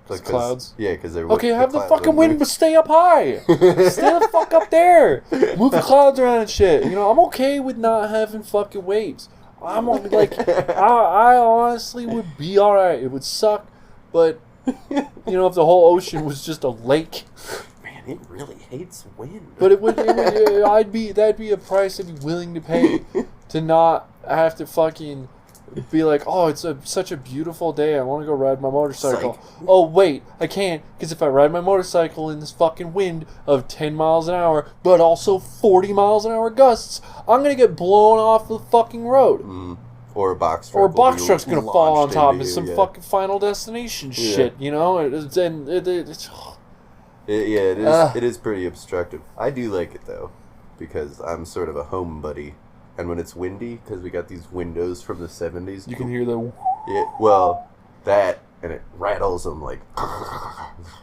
Like, clouds? Yeah, because there. Okay, have the fucking wind, but stay up high. Stay the fuck up there. Move the clouds around and shit. You know, I'm okay with not having fucking waves. I'm like, I honestly would be alright. It would suck, but you know, if the whole ocean was just a lake. Man, it really hates wind. But that'd be a price I'd be willing to pay to not have to fucking be like, oh, it's such a beautiful day, I want to go ride my motorcycle. Psych. Oh, wait, I can't, because if I ride my motorcycle in this fucking wind of 10 miles an hour, but also 40 miles an hour gusts, I'm going to get blown off the fucking road. Mm. Or a box truck. Or a box truck's going to fall on top of some fucking Final Destination shit, you know? It is pretty obstructive. I do like it, though, because I'm sort of a homebody. And when it's windy, because we got these windows from the 70s. You can hear the... Yeah, well, that, and it rattles them like...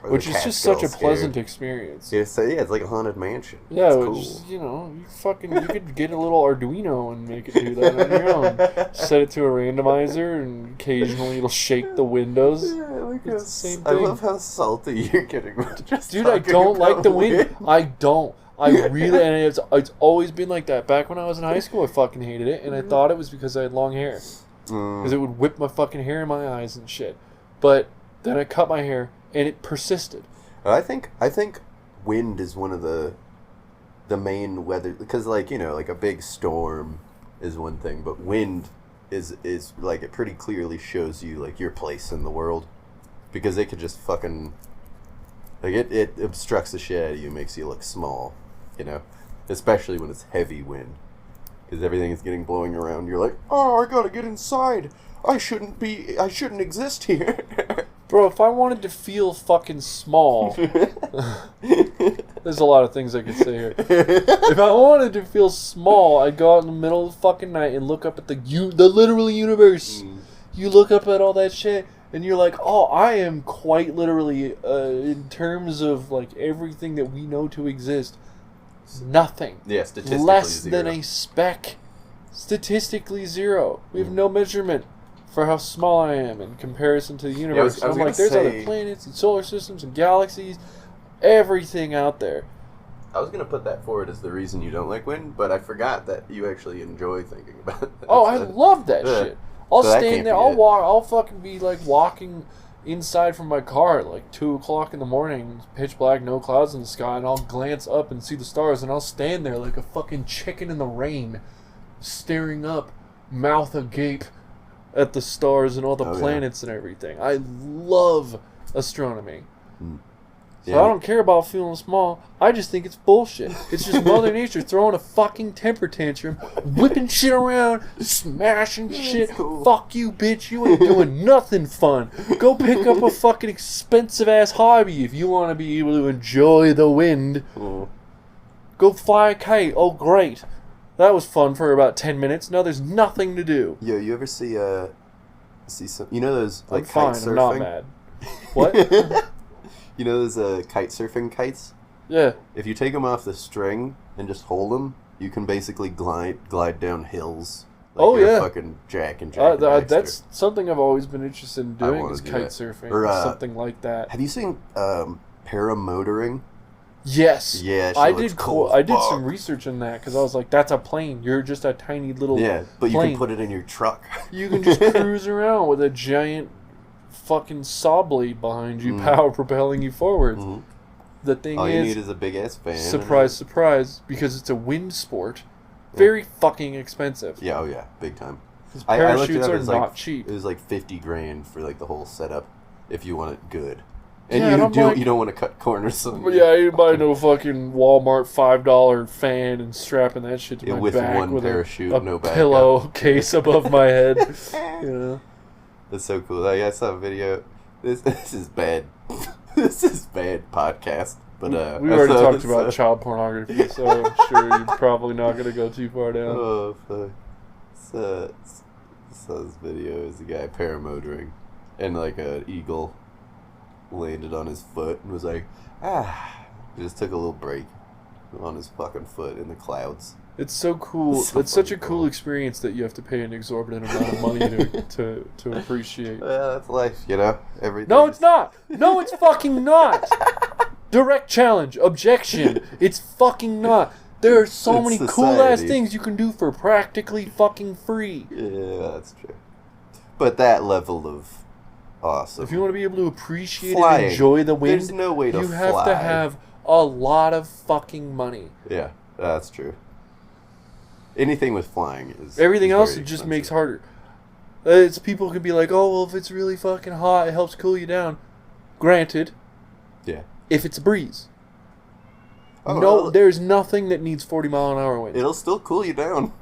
Which is just such a pleasant experience. Yeah, so, it's like a haunted mansion. Yeah, it's cool. Just, you know, you could get a little Arduino and make it do that on your own. Set it to a randomizer, and occasionally it'll shake the windows. Yeah, like it's the same thing. I love how salty you're getting. Dude, I don't like the wind. I don't. I really, and it's always been like that. Back when I was in high school, I fucking hated it, and I thought it was because I had long hair. Because it would whip my fucking hair in my eyes and shit. But then I cut my hair, and it persisted. I think wind is one of the main weather, because, like, you know, like a big storm is one thing, but wind is like, it pretty clearly shows you, like, your place in the world, because it could just fucking, like, it obstructs the shit out of you, makes you look small, you know, especially when it's heavy wind, because everything is getting blowing around. You're like, oh, I gotta get inside. I shouldn't exist here. Bro, if I wanted to feel fucking small, there's a lot of things I could say here. If I wanted to feel small, I'd go out in the middle of the fucking night and look up at the literal universe. You look up at all that shit, and you're like, oh, I am quite literally, in terms of, like, everything that we know to exist, nothing. Yeah, statistically less zero. than a speck. Statistically zero. We have no measurement for how small I am in comparison to the universe. Yeah, I was I'm like, there's other planets and solar systems and galaxies, everything out there. I was going to put that forward as the reason you don't like wind, but I forgot that you actually enjoy thinking about it. Oh, I love that shit. I'll stand there, I'll fucking be like walking inside from my car at like 2 o'clock in the morning, pitch black, no clouds in the sky, and I'll glance up and see the stars, and I'll stand there like a fucking chicken in the rain, staring up, mouth agape, at the stars and all the planets and everything. I love astronomy. So I don't care about feeling small. I just think it's bullshit. It's just Mother Nature throwing a fucking temper tantrum, whipping shit around, smashing shit. Cool. Fuck you, bitch. You ain't doing nothing fun. Go pick up a fucking expensive-ass hobby if you want to be able to enjoy the wind. Go fly a kite. Oh, great. That was fun for about 10 minutes. Now there's nothing to do. Yo, you ever see some? You know those like I'm kite fine. surfing? I'm not mad. What? You know those kite surfing kites? Yeah. If you take them off the string and just hold them, you can basically glide down hills. Like you're fucking Jack and that's something I've always been interested in doing, is kite surfing or something like that. Have you seen paramotoring? Yes. Yeah, I did some research on that, because I was like, that's a plane. You're just a tiny little but plane. You can put it in your truck. You can just cruise around with a giant fucking saw blade behind you, power propelling you forwards. The thing all you need is a big ass fan. Surprise, surprise, because it's a wind sport. Very fucking expensive. Yeah, oh yeah, big time. Parachutes are not cheap. It was like $50,000 for like the whole setup, if you want it good. And you don't want to cut corners. Yeah, you buy no fucking Walmart $5 fan and strapping that shit to my with back one with parachute, a no pillowcase above my head. You know, that's so cool. I saw a video. This is bad. This is bad podcast. But we already talked about child pornography, so I'm sure you're probably not going to go too far down. Oh, fuck. So this video is a guy paramotoring, and like an eagle landed on his foot and was like, he just took a little break on his fucking foot in the clouds. It's so cool. It's such a cool experience that you have to pay an exorbitant amount of money to appreciate. Yeah, that's life, you know? No, it's not. No, it's fucking not. Direct challenge. Objection. It's fucking not. There are so many cool-ass things you can do for practically fucking free. Yeah, that's true. But that level of awesome. If you want to be able to appreciate and enjoy the wind, there's no way to you have to have a lot of fucking money. Yeah, that's true. Anything with flying is... Everything else it just makes harder. It's people can be like, oh, well, if it's really fucking hot, it helps cool you down. Granted. Yeah. If it's a breeze. No, there's nothing that needs 40-mile-an-hour wind. It'll still cool you down.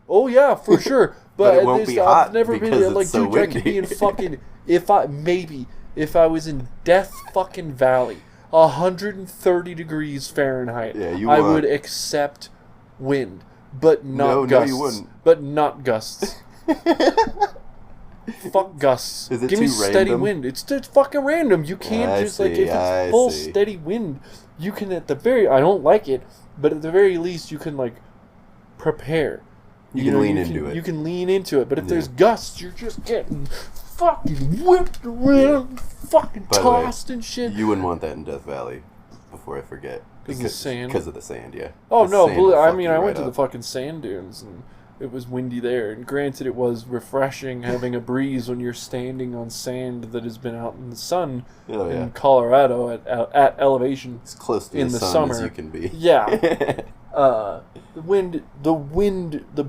Oh, yeah, for sure. But it won't be hot. I've never been like, dude, windy. I could be in fucking... If I was in Death fucking Valley, 130 degrees Fahrenheit, I would accept wind. But not gusts. No, you wouldn't. But not gusts. Fuck gusts. Is it Give too me steady random? wind. It's fucking random. You can't if it's full steady wind, you can I don't like it, but at the very least you can like prepare. You can lean into it. You can lean into it. But if there's gusts, you're just getting fucking whipped around, fucking tossed and shit. You wouldn't want that in Death Valley, before I forget. Because of the sand? Because of the sand, yeah. Oh, no, I mean, I went to the fucking sand dunes, and it was windy there. And granted, it was refreshing having a breeze when you're standing on sand that has been out in the sun in Colorado at elevation. As close to in the sun summer as you can be. Yeah. The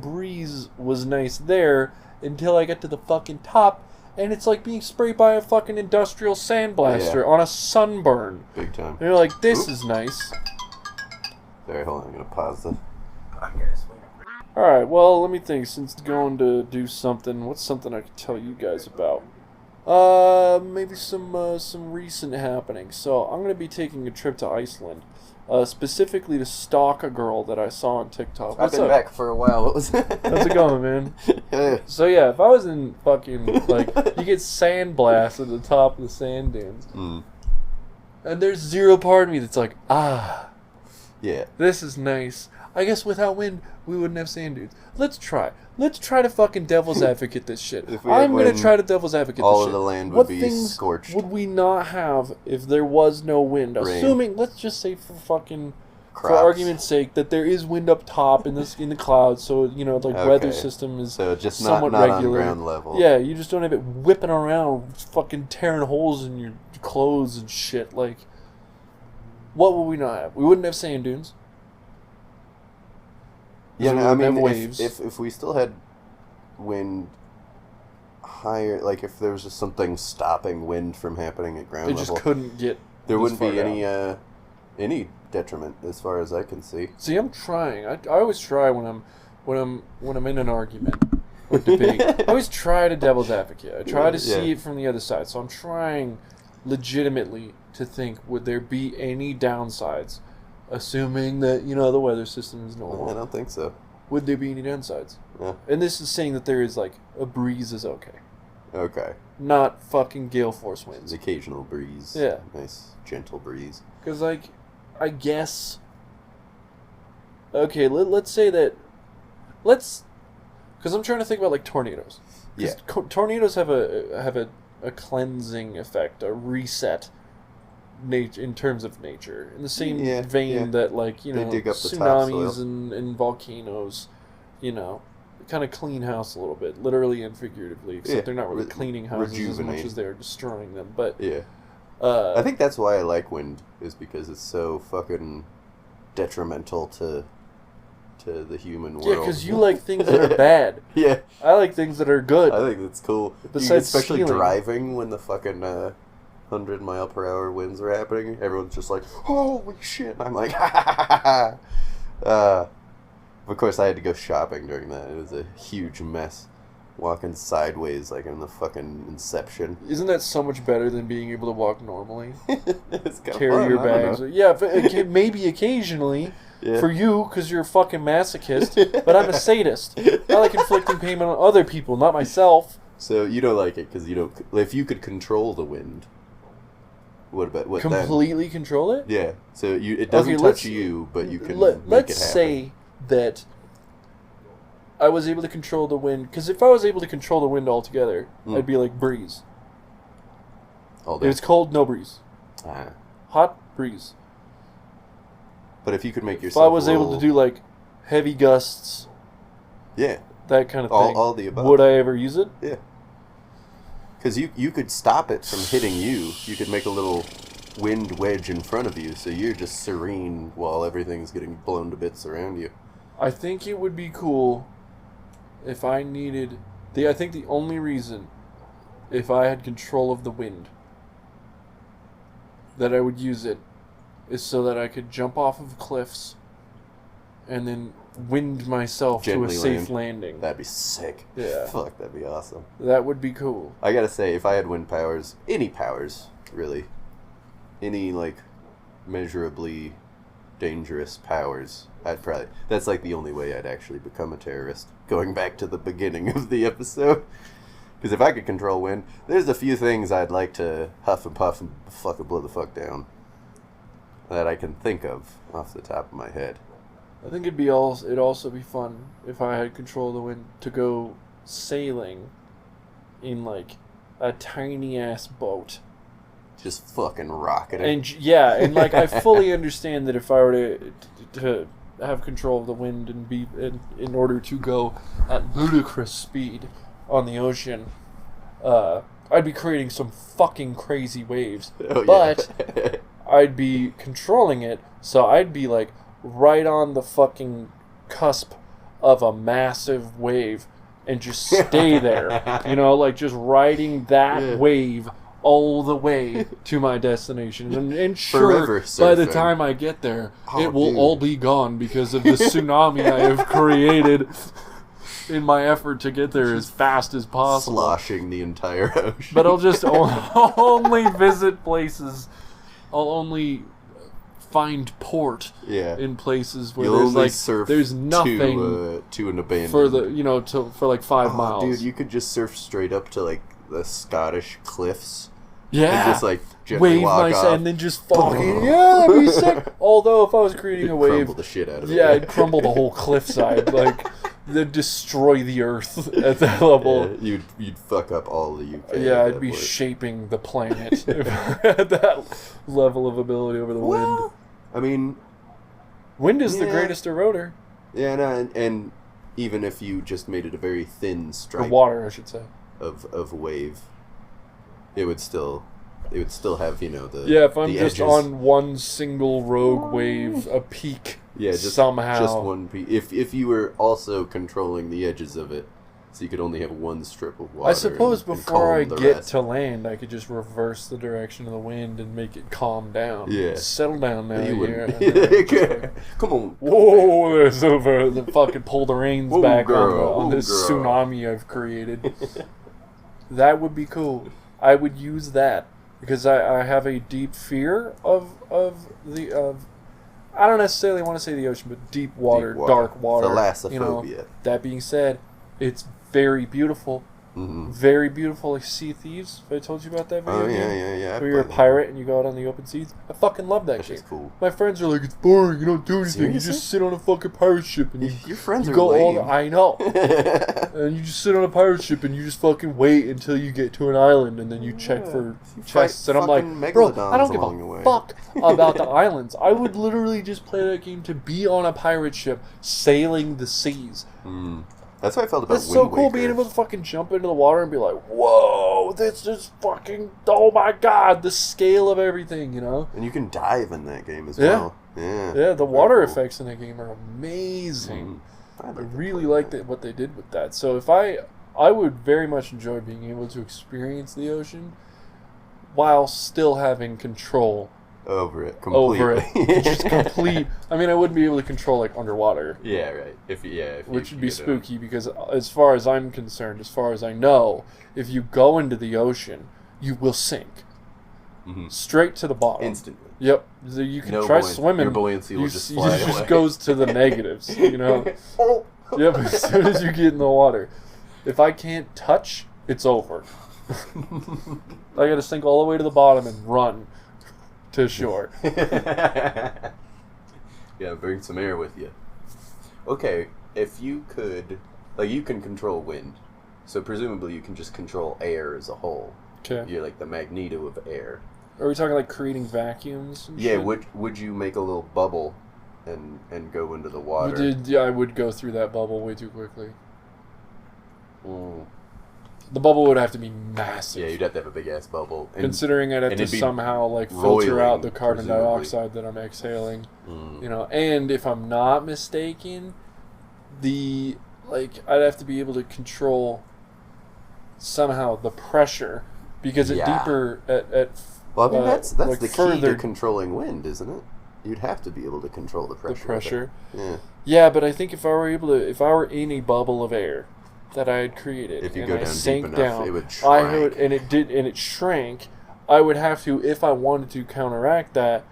breeze was nice there until I got to the fucking top. And it's like being sprayed by a fucking industrial sandblaster on a sunburn. Big time. And you're like, this is nice. Sorry, hold on. I'm going to pause the podcast. Alright, well, let me think. Since going to do something, what's something I could tell you guys about? Maybe some recent happenings. So, I'm going to be taking a trip to Iceland. Specifically to stalk a girl that I saw on TikTok. I've been back for a while. What was How's it going, man? So yeah, if I was in fucking, like, you get sandblast at the top of the sand dunes. And there's zero part of me that's like, yeah, this is nice. I guess without wind, we wouldn't have sand dunes. Let's try to fucking devil's advocate this shit. I'm going to try to devil's advocate this shit. All of the land would be scorched. What things would we not have if there was no wind? Rain. Assuming, let's just say for argument's sake, that there is wind up top in the clouds, so, you know, like, weather system is just somewhat not regular. On ground level. Yeah, you just don't have it whipping around, fucking tearing holes in your clothes and shit. Like, what would we not have? We wouldn't have sand dunes. Yeah, no, I mean, if we still had wind higher, like if there was just something stopping wind from happening at ground level, it just couldn't get. There wouldn't be any detriment as far as I can see. See, I'm trying. I always try when I'm in an argument or debate. I always try to devil's advocate. I try to see it from the other side. So I'm trying legitimately to think: would there be any downsides? Assuming that, you know, the weather system is normal. I don't think so. Would there be any downsides? Yeah. And this is saying that there is, like, a breeze is okay. Okay. Not fucking gale force winds. Occasional breeze. Yeah. Nice, gentle breeze. Because, like, I guess... Okay, let's say that... Because I'm trying to think about, like, tornadoes. Yeah. Tornadoes have a cleansing effect, a reset in terms of nature, in the same vein that, like, you know, tsunamis and volcanoes, you know, kind of clean house a little bit, literally and figuratively, except they're not really cleaning houses as much as they're destroying them. But I think that's why I like wind, is because it's so fucking detrimental to the human world. Yeah, because you like things that are bad. Yeah, I like things that are good. I think that's cool. Besides especially stealing. driving when the fucking 100-mile-per-hour winds are happening, everyone's just like, holy shit, and I'm like, ha ha ha ha. Of course, I had to go shopping during that. It was a huge mess. walking sideways like in the fucking Inception. Isn't that so much better than being able to walk normally? It's Carry your bags. Yeah, maybe occasionally for you because you're a fucking masochist. But I'm a sadist. I like inflicting pain on other people, not myself. So you don't like it because you don't. If you could control the wind, what completely then? Control it? Yeah. So it doesn't touch you, but you can. Let's say that I was able to control the wind, because if I was able to control the wind altogether, I'd be like breeze. All day. If it's cold, no breeze. Hot, breeze. But if you could make yourself, if I was able to do like heavy gusts, yeah, that kind of thing, all the above, would I ever use it? Yeah. Because you could stop it from hitting you. You could make a little wind wedge in front of you, so you're just serene while everything's getting blown to bits around you. I think it would be cool if I needed... I think the only reason, if I had control of the wind, that I would use it is so that I could jump off of cliffs and then wind myself Gently to a safe landing. That'd be sick. Yeah. Fuck, that'd be awesome. That would be cool. I gotta say, if I had wind powers, any powers, really, any, like, measurably dangerous powers, I'd probably... That's, like, the only way I'd actually become a terrorist. Going back to the beginning of the episode. Because if I could control wind, there's a few things I'd like to huff and puff and fucking blow the fuck down. That I can think of off the top of my head. I think it'd also be fun if I had control of the wind to go sailing in like a tiny ass boat. Just fucking rocking it. And like I fully understand that if I were to have control of the wind and be in order to go at ludicrous speed on the ocean, I'd be creating some fucking crazy waves. Oh, but yeah. I'd be controlling it, so I'd be like right on the fucking cusp of a massive wave and just stay there. You know, like just riding that wave all the way to my destination. And sure, by the time I get there, it will all be gone because of the tsunami I have created in my effort to get there as fast as possible. Sloshing the entire ocean. But I'll just only visit places. I'll only find port in places where there's nothing to an abandoned for like 5 miles. Dude, you could just surf straight up to like the Scottish cliffs. Yeah, and just like gently wave walk off. and then just fucking that'd be sick. Although if I was creating a wave, crumble the shit out of it. Yeah, I'd crumble the whole cliffside. Like they'd destroy the earth at that level. Yeah, you'd fuck up all the UK. Yeah, I'd be shaping the planet at that level of ability over the wind. I mean, wind is the greatest eroder. Yeah, no, and even if you just made it a very thin stripe, or water, I should say, of wave, it would still have the if I'm the just edges. on one single rogue wave, a peak, just somehow just one peak. If you were also controlling the edges of it, so you could only have one strip of water. I suppose before I get rest. to land, I could just reverse the direction of the wind and make it calm down. Yeah, settle down now. Come on. Whoa, there's over the fucking pull the reins back on this girl. Tsunami I've created. That would be cool. I would use that because I have a deep fear of I don't necessarily want to say the ocean, but deep water. Dark water. Thalassophobia. That being said, it's very beautiful. Mm-hmm. Very beautiful. Like Sea Thieves. Have I told you about that video game? Yeah. Where you're a pirate and you go out on the open seas. I fucking love that game. Cool. My friends are like, it's boring. You don't do anything. Seriously? You just sit on a fucking pirate ship and your friends you are go lame. I know. And you just sit on a pirate ship and you just fucking wait until you get to an island and then you check for chests. And I'm like, bro, I don't give a fuck about the islands. I would literally just play that game to be on a pirate ship sailing the seas. That's how I felt about Wind It's so cool Waker. being able to fucking jump into the water and be like, whoa, this is fucking, oh my god, the scale of everything, you know? And you can dive in that game as well. Yeah, the water effects in that game are amazing. I really like what they did with that. So if I would very much enjoy being able to experience the ocean while still having control over it completely. Just complete. I mean, I wouldn't be able to control like underwater. Yeah, right. Which would be spooky because, as far as I'm concerned, as far as I know, if you go into the ocean, you will sink straight to the bottom instantly. Yep. So you can try swimming. Your buoyancy will just fly away. It just goes to the negatives. You know. Yep. As soon as you get in the water, if I can't touch, it's over. I gotta sink all the way to the bottom and run to shore. Yeah, bring some air with you. Okay, if you could, like, you can control wind, so presumably you can just control air as a whole. Okay. You're like the Magneto of air. Are we talking like creating vacuums? And yeah. shit? Would you make a little bubble and go into the water? Yeah, I would go through that bubble way too quickly. Mm. The bubble would have to be massive. Yeah, you'd have to have a big ass bubble. Considering I'd have to somehow like filter out the carbon presumably. dioxide that I'm exhaling. You know, and if I'm not mistaken, I'd have to be able to control somehow the pressure because deeper at well, I mean that's like the key to controlling wind, isn't it? You'd have to be able to control the pressure. Yeah, but I think if I were in a bubble of air that I had created, if you and go I down sank deep enough, down, it would shrink. And it shrank. I would have to, if I wanted to counteract that,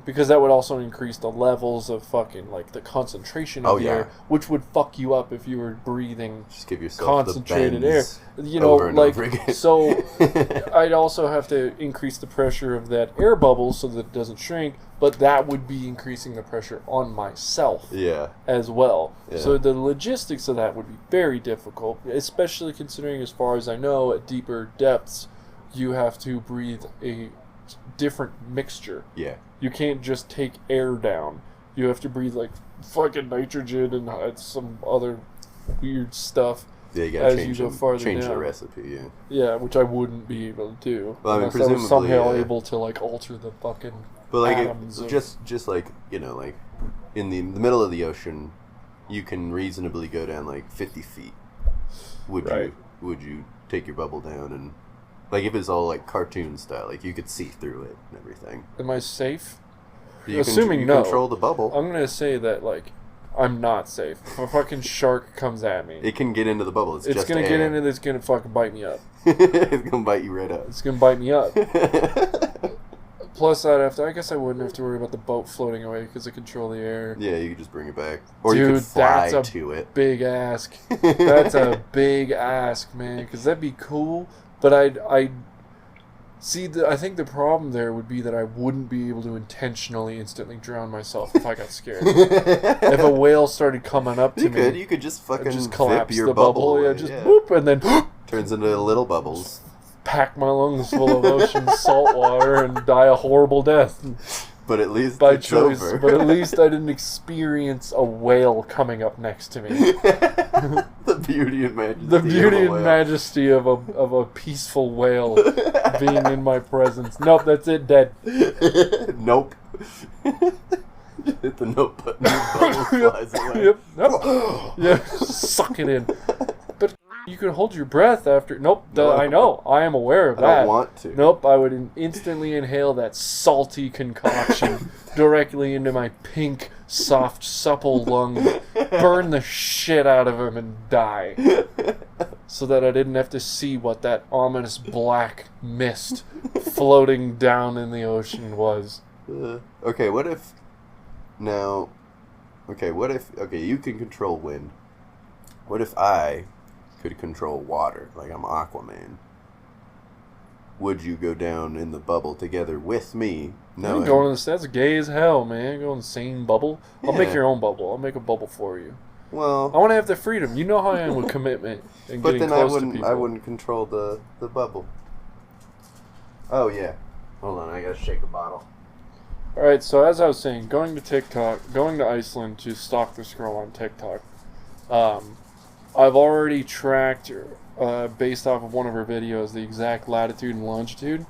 because that would also increase the levels of fucking like the concentration of the air, which would fuck you up if you were breathing just give yourself concentrated the air. You know, over and like over again. So, I'd also have to increase the pressure of that air bubble so that it doesn't shrink. But that would be increasing the pressure on myself as well. Yeah. So the logistics of that would be very difficult, especially considering, as far as I know, at deeper depths, you have to breathe a different mixture. Yeah. You can't just take air down. You have to breathe like fucking nitrogen and some other weird stuff. Yeah, you gotta change the recipe, Yeah, which I wouldn't be able to do. Well, I mean, unless I was somehow able to like alter the fucking but like just like, you know, like in the middle of the ocean, you can reasonably go down like 50 feet. Would you take your bubble down and like if it's all like cartoon style, like you could see through it and everything? Am I safe? Assuming no. Control the bubble. I'm gonna say that like I'm not safe. If a fucking shark comes at me, it can get into the bubble. It's just gonna air. get into this. It's gonna fucking bite me up. It's gonna bite you right up. It's gonna bite me up. Plus, I guess I wouldn't have to worry about the boat floating away because I control the air. Yeah, you could just bring it back, or you could fly to it. Big ask. That's a big ask, man. Because that'd be cool, but I'd see. I think the problem there would be that I wouldn't be able to intentionally instantly drown myself if I got scared. If a whale started coming up to me, you could just fucking just collapse your the bubble. Yeah, just boop, and then turns into little bubbles. Pack my lungs full of ocean salt water and die a horrible death. But at least by it's choice. over. But at least I didn't experience a whale coming up next to me. The beauty and majesty. The beauty and majesty of a peaceful whale being in my presence. Nope, that's it. Dead. Nope. Hit the nope button. The bubble flies away. Yep. Nope. Yeah. Suck it in. But you can hold your breath after. Nope. I know. I am aware of that. I don't want to. Nope. I would instantly inhale that salty concoction directly into my pink, soft, supple lung, burn the shit out of him, and die. So that I didn't have to see what that ominous black mist floating down in the ocean was. Okay, what if... Now... Okay, what if... Okay, you can control wind. What if I could control water, like I'm Aquaman? Would you go down in the bubble together with me? No, that's gay as hell, man. Go in the same bubble. I'll make your own bubble. I'll make a bubble for you. Well, I want to have the freedom. You know how I am with commitment and getting close to people. I wouldn't control the bubble. Oh yeah, hold on. I gotta shake a bottle. All right. So as I was saying, going to Iceland to stalk this girl on TikTok. I've already tracked, based off of one of her videos, the exact latitude and longitude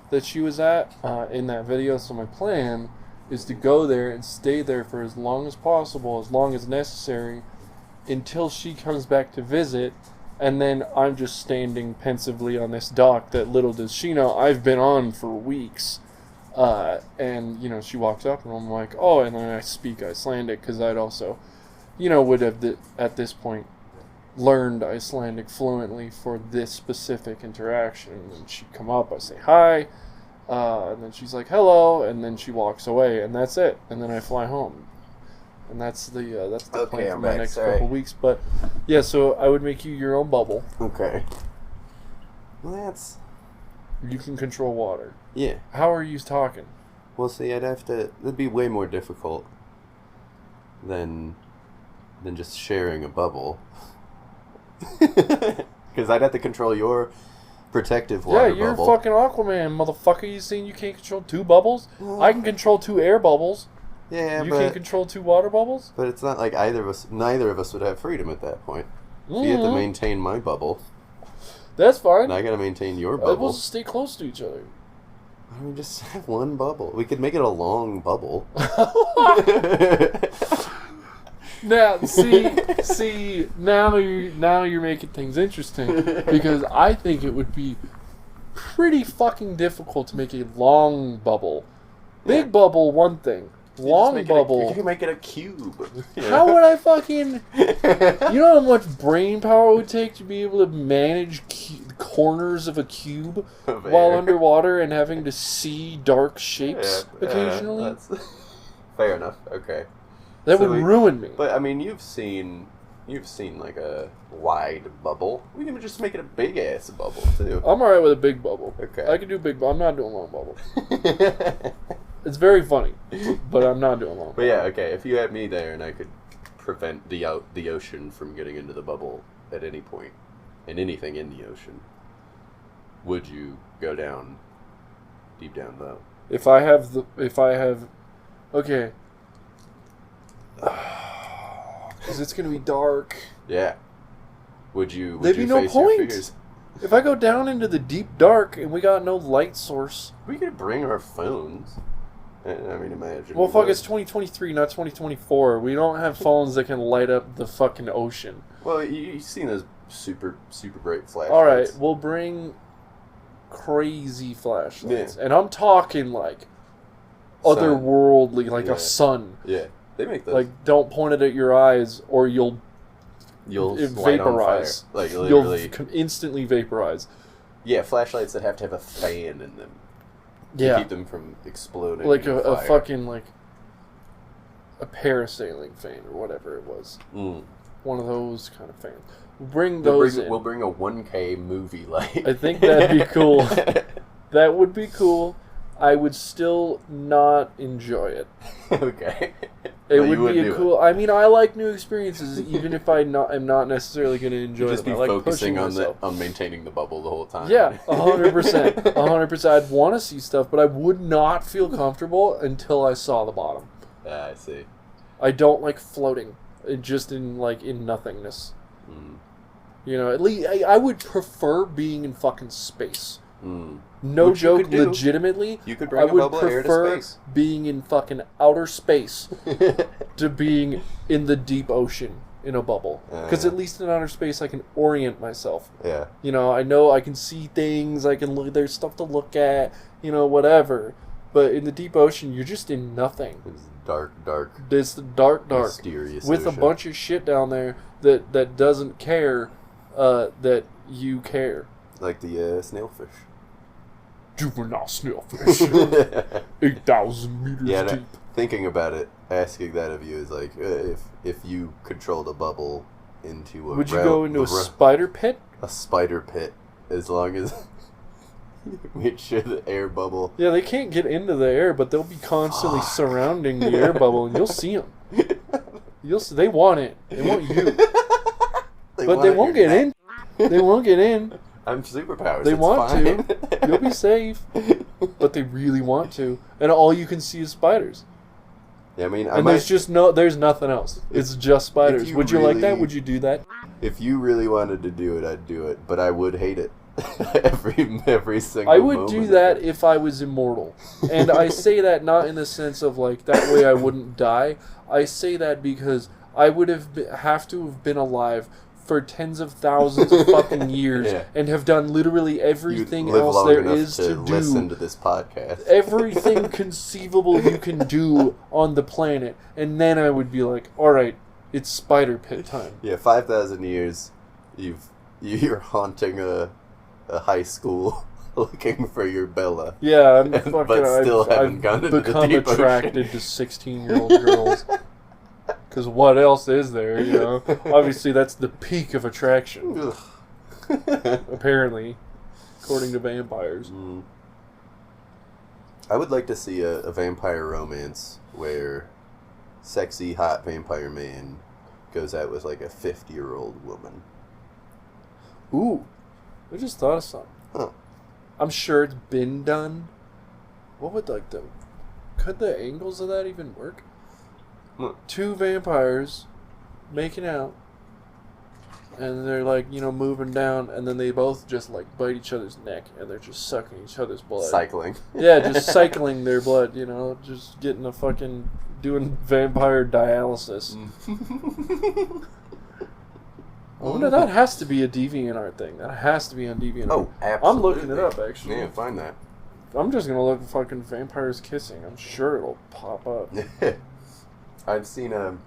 that she was at in that video. So my plan is to go there and stay there for as long as possible, as long as necessary, until she comes back to visit, and then I'm just standing pensively on this dock that little does she know I've been on for weeks, And, she walks up, and I'm like, oh, and then I speak Icelandic, because I'd also, would have, at this point, learned Icelandic fluently for this specific interaction. And she'd come up, I say hi, and then she's like, hello, and then she walks away, and that's it. And then I fly home. And that's the plan for my next couple weeks. But, yeah, so I would make you your own bubble. Okay. Well, You can control water. Yeah. How are you talking? Well, see, it'd be way more difficult than just sharing a bubble. Because I'd have to control your protective water bubble. Yeah, you're fucking Aquaman, motherfucker. You saying you can't control 2 bubbles? I can control 2 air bubbles. Yeah, you can't control 2 water bubbles? But it's not like neither of us would have freedom at that point. So you have to maintain my bubble. That's fine. And I gotta maintain your bubble. We'll stay close to each other. Why don't we just have one bubble? We could make it a long bubble. Now, see, now you're making things interesting, because I think it would be pretty fucking difficult to make a long bubble. Big bubble, one thing. Long bubble. You can make it a cube. How would I fucking... You know how much brain power it would take to be able to manage corners of a cube while underwater and having to see dark shapes occasionally? Fair enough. Okay. That would ruin me. But I mean, you've seen like a wide bubble. We can just make it a big ass bubble too. I'm alright with a big bubble. Okay. I can do big. I'm not doing long bubble. It's very funny, but I'm not doing long. But yeah, okay. If you had me there and I could prevent the ocean from getting into the bubble at any point, and anything in the ocean, would you go down deep down low? If I have, okay. Because it's gonna be dark. Yeah. Would you? There'd be no point. If I go down into the deep dark and we got no light source, we could bring our phones. I mean, imagine. Well, fuck, it's 2023, not 2024. We don't have phones that can light up the fucking ocean. Well, you've seen those super bright flashlights. All right, we'll bring crazy flashlights, and I'm talking like otherworldly, like a sun. Yeah, they make those. Like, don't point it at your eyes, or you'll vaporize. Like literally, you'll instantly vaporize. Yeah, flashlights that have to have a fan in them. To keep them from exploding. Like a fucking, like, a parasailing fan or whatever it was. One of those kind of fans. We'll bring those in. We'll bring a 1K movie light. I think that'd be cool. That would be cool. I would still not enjoy it. Okay. It would be cool... I mean, I like new experiences, even if I'm not necessarily going to enjoy them. Just be focusing on maintaining the bubble the whole time. Yeah, 100%. 100%. I'd want to see stuff, but I would not feel comfortable until I saw the bottom. I see. I don't like floating. Just in nothingness. You know, at least I would prefer being in fucking space. No Which joke, legitimately, you could bring a bubble of air to space. Being in fucking outer space to being in the deep ocean in a bubble. Because at least in outer space, I can orient myself. Yeah. You know I can see things, I can look, there's stuff to look at, whatever. But in the deep ocean, you're just in nothing. It's dark. It's the dark. Mysterious with ocean. A bunch of shit down there that doesn't care that you care. Like the snailfish. Juvenile snailfish. 8,000 meters deep. Thinking about it, asking that of you is like, if you controlled a bubble into a... Would you go into a spider pit? A spider pit, as long as you made sure the air bubble... Yeah, they can't get into the air, but they'll be constantly surrounding the air bubble, and you'll see them. They want it. They want you. But they won't get in. They won't get in. I'm superpowers. They want to. You'll be safe. But they really want to. And all you can see is spiders. Yeah, I mean, there's nothing else. It's just spiders. Would you like that? Would you do that? If you really wanted to do it, I'd do it. But I would hate it. every single I would do that if I was immortal. And I say that not in the sense of, like, that way I wouldn't die. I say that because I would have to have been alive for tens of thousands of fucking years and have done literally everything else there is to do. Listen to this podcast. Everything conceivable you can do on the planet. And then I would be like, alright, it's spider pit time. Yeah, 5,000 years, you're haunting a high school looking for your Bella. Yeah, I've become attracted to 16-year-old girls. Because what else is there, you know? Obviously, that's the peak of attraction. Apparently, according to vampires. I would like to see a vampire romance where sexy, hot vampire man goes out with like a 50-year-old woman. Ooh, I just thought of something. Huh. I'm sure it's been done. What would could the angles of that even work? What? 2 vampires making out, and they're like, you know, moving down, and then they both just like bite each other's neck, and they're just sucking each other's blood. Cycling. Yeah, just cycling their blood, you know, just getting doing vampire dialysis. I wonder, that has to be a DeviantArt thing. That has to be on DeviantArt. Oh, absolutely. I'm looking it up, actually. Yeah, find that. I'm just going to look at fucking vampires kissing. I'm sure it'll pop up. I've seen no,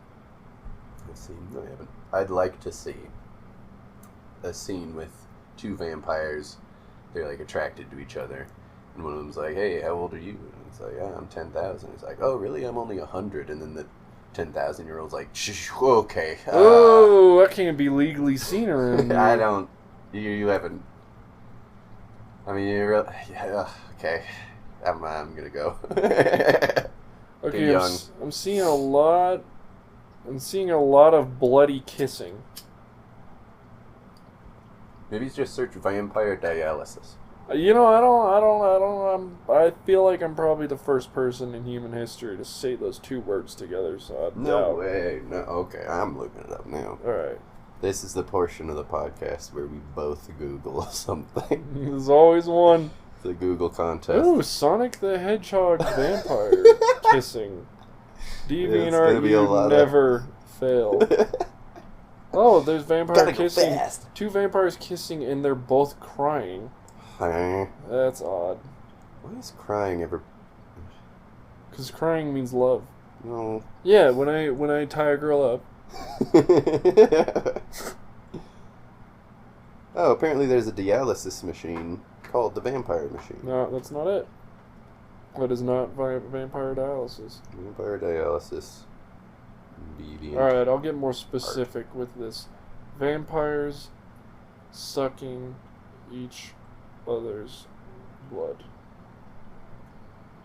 I haven't. I'd like to see a scene with 2 vampires. They're like attracted to each other, and one of them's like, "Hey, how old are you?" And it's like, "Yeah, I'm 10,000." It's like, "Oh, really? I'm only 100." And then the 10,000-year-old's like, "Okay." Oh, that can't be legally seen around here. I don't. You haven't. I mean, yeah. Okay, I'm gonna go. Okay, I'm seeing a lot. I'm seeing a lot of bloody kissing. Maybe just search vampire dialysis. You know, I feel like I'm probably the first person in human history to say those 2 words together. So No way. No. Okay, I'm looking it up now. All right. This is the portion of the podcast where we both Google something. There's always one. The Google contest. Ooh, Sonic the Hedgehog vampire kissing. DeviantArt, you never fail. Oh, there's vampire kissing. Fast. 2 vampires kissing, and they're both crying. That's odd. Why is crying ever? Because crying means love. No. Yeah, when I tie a girl up. Oh, apparently there's a dialysis machine called the vampire machine. No, that's not it. That is not vampire dialysis. Vampire dialysis. Alright, I'll get more specific with this. Vampires sucking each other's blood.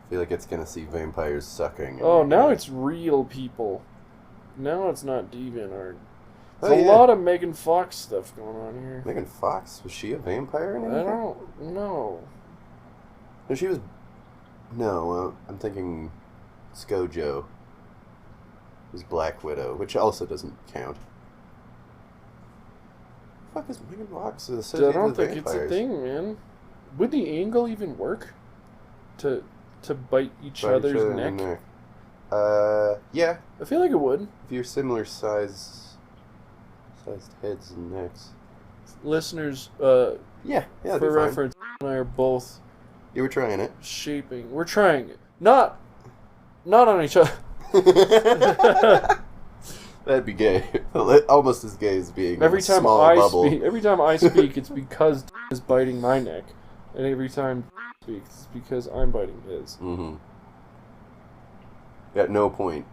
I feel like it's gonna see vampires sucking. Oh, now it's real people. Now it's not DeviantArt. There's a lot of Megan Fox stuff going on here. Megan Fox? Was she a vampire? I don't know. No, she was... No, I'm thinking ScarJo was Black Widow, which also doesn't count. What the fuck is Megan Fox associated with vampires? I don't think it's a thing, man. Would the angle even work? To bite each other's neck? Yeah. I feel like it would. If you're similar sized heads and necks. Listeners, yeah, for reference, and I are both... You were trying it. We're trying it. Not on each other. That'd be gay. Almost as gay as being in a small bubble. Every time I speak, it's because is biting my neck. And every time speaks, it's because I'm biting his. Mm-hmm. At no point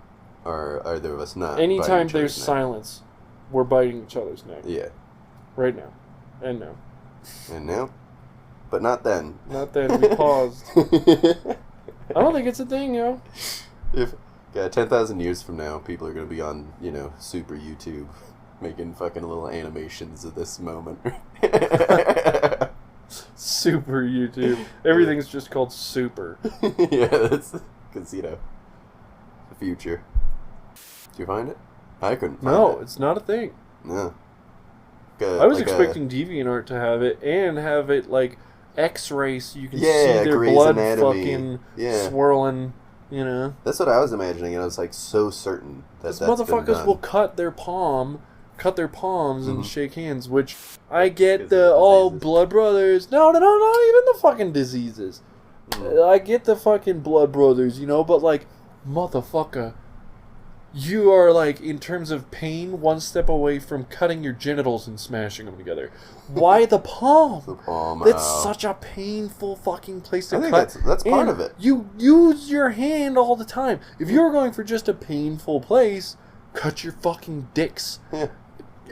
are either of us not. Anytime there's silence, we're biting each other's neck. Yeah. Right now. And now. And now? But not then. Not then. We paused. I don't think it's a thing, yo. If 10,000 years from now, people are going to be on, super YouTube making fucking little animations of this moment. Super YouTube. Everything's just called super. Yeah, that's because, the future. Did you find it? I couldn't find it. No, it's not a thing. No. I was expecting DeviantArt to have it and have it, X-ray so you can see their Grey's blood Anatomy. fucking swirling, That's what I was imagining, and I was, so certain that these motherfuckers will cut their palm, cut their palms and shake hands, which I get the blood brothers. No, not even the fucking diseases. I get the fucking blood brothers, but like, motherfucker, you are like, in terms of pain, one step away from cutting your genitals and smashing them together. Why the palm? The palm. That's such a painful fucking place to cut. I think that's part of it. You use your hand all the time. If you're going for just a painful place, cut your fucking dicks. Yeah.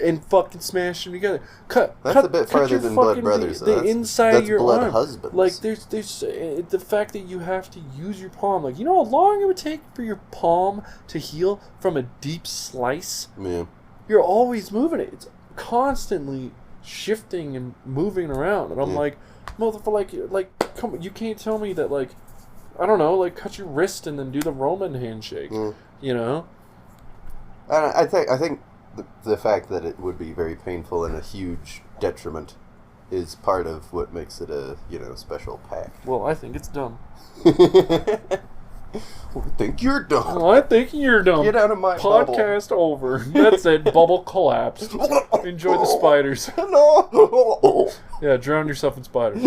And fucking smash them together. That's a bit farther than blood brothers. The inside of your blood arm. husbands. Like there's the fact that you have to use your palm. Like, you know how long it would take for your palm to heal from a deep slice? Yeah. You're always moving it. It's constantly shifting and moving around. And I'm like, motherfucker, like, come on, you can't tell me that, like, I don't know, like, cut your wrist and then do the Roman handshake. You know? I think the fact that it would be very painful and a huge detriment is part of what makes it a, special pack. Well, I think it's dumb. I think you're dumb. I think you're dumb. Get out of my podcast bubble. Over. That's it. Bubble collapsed. Enjoy the spiders. No. Yeah, drown yourself in spiders.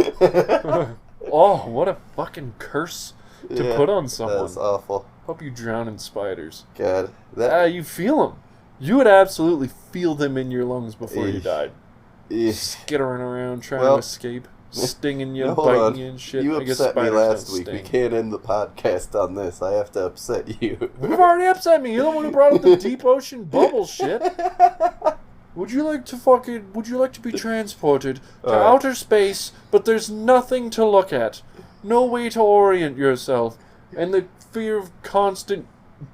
Oh, what a fucking curse to put on someone. That's awful. Hope you drown in spiders. God. You feel them. You would absolutely feel them in your lungs before you died. Skittering around trying to escape. Stinging you, biting you and shit. You upset me last week. We can't end the podcast on this. I have to upset you. You've already upset me. You're the one who brought up the deep ocean bubble shit. Would you like to be transported to outer space, but there's nothing to look at? No way to orient yourself. And the fear of constant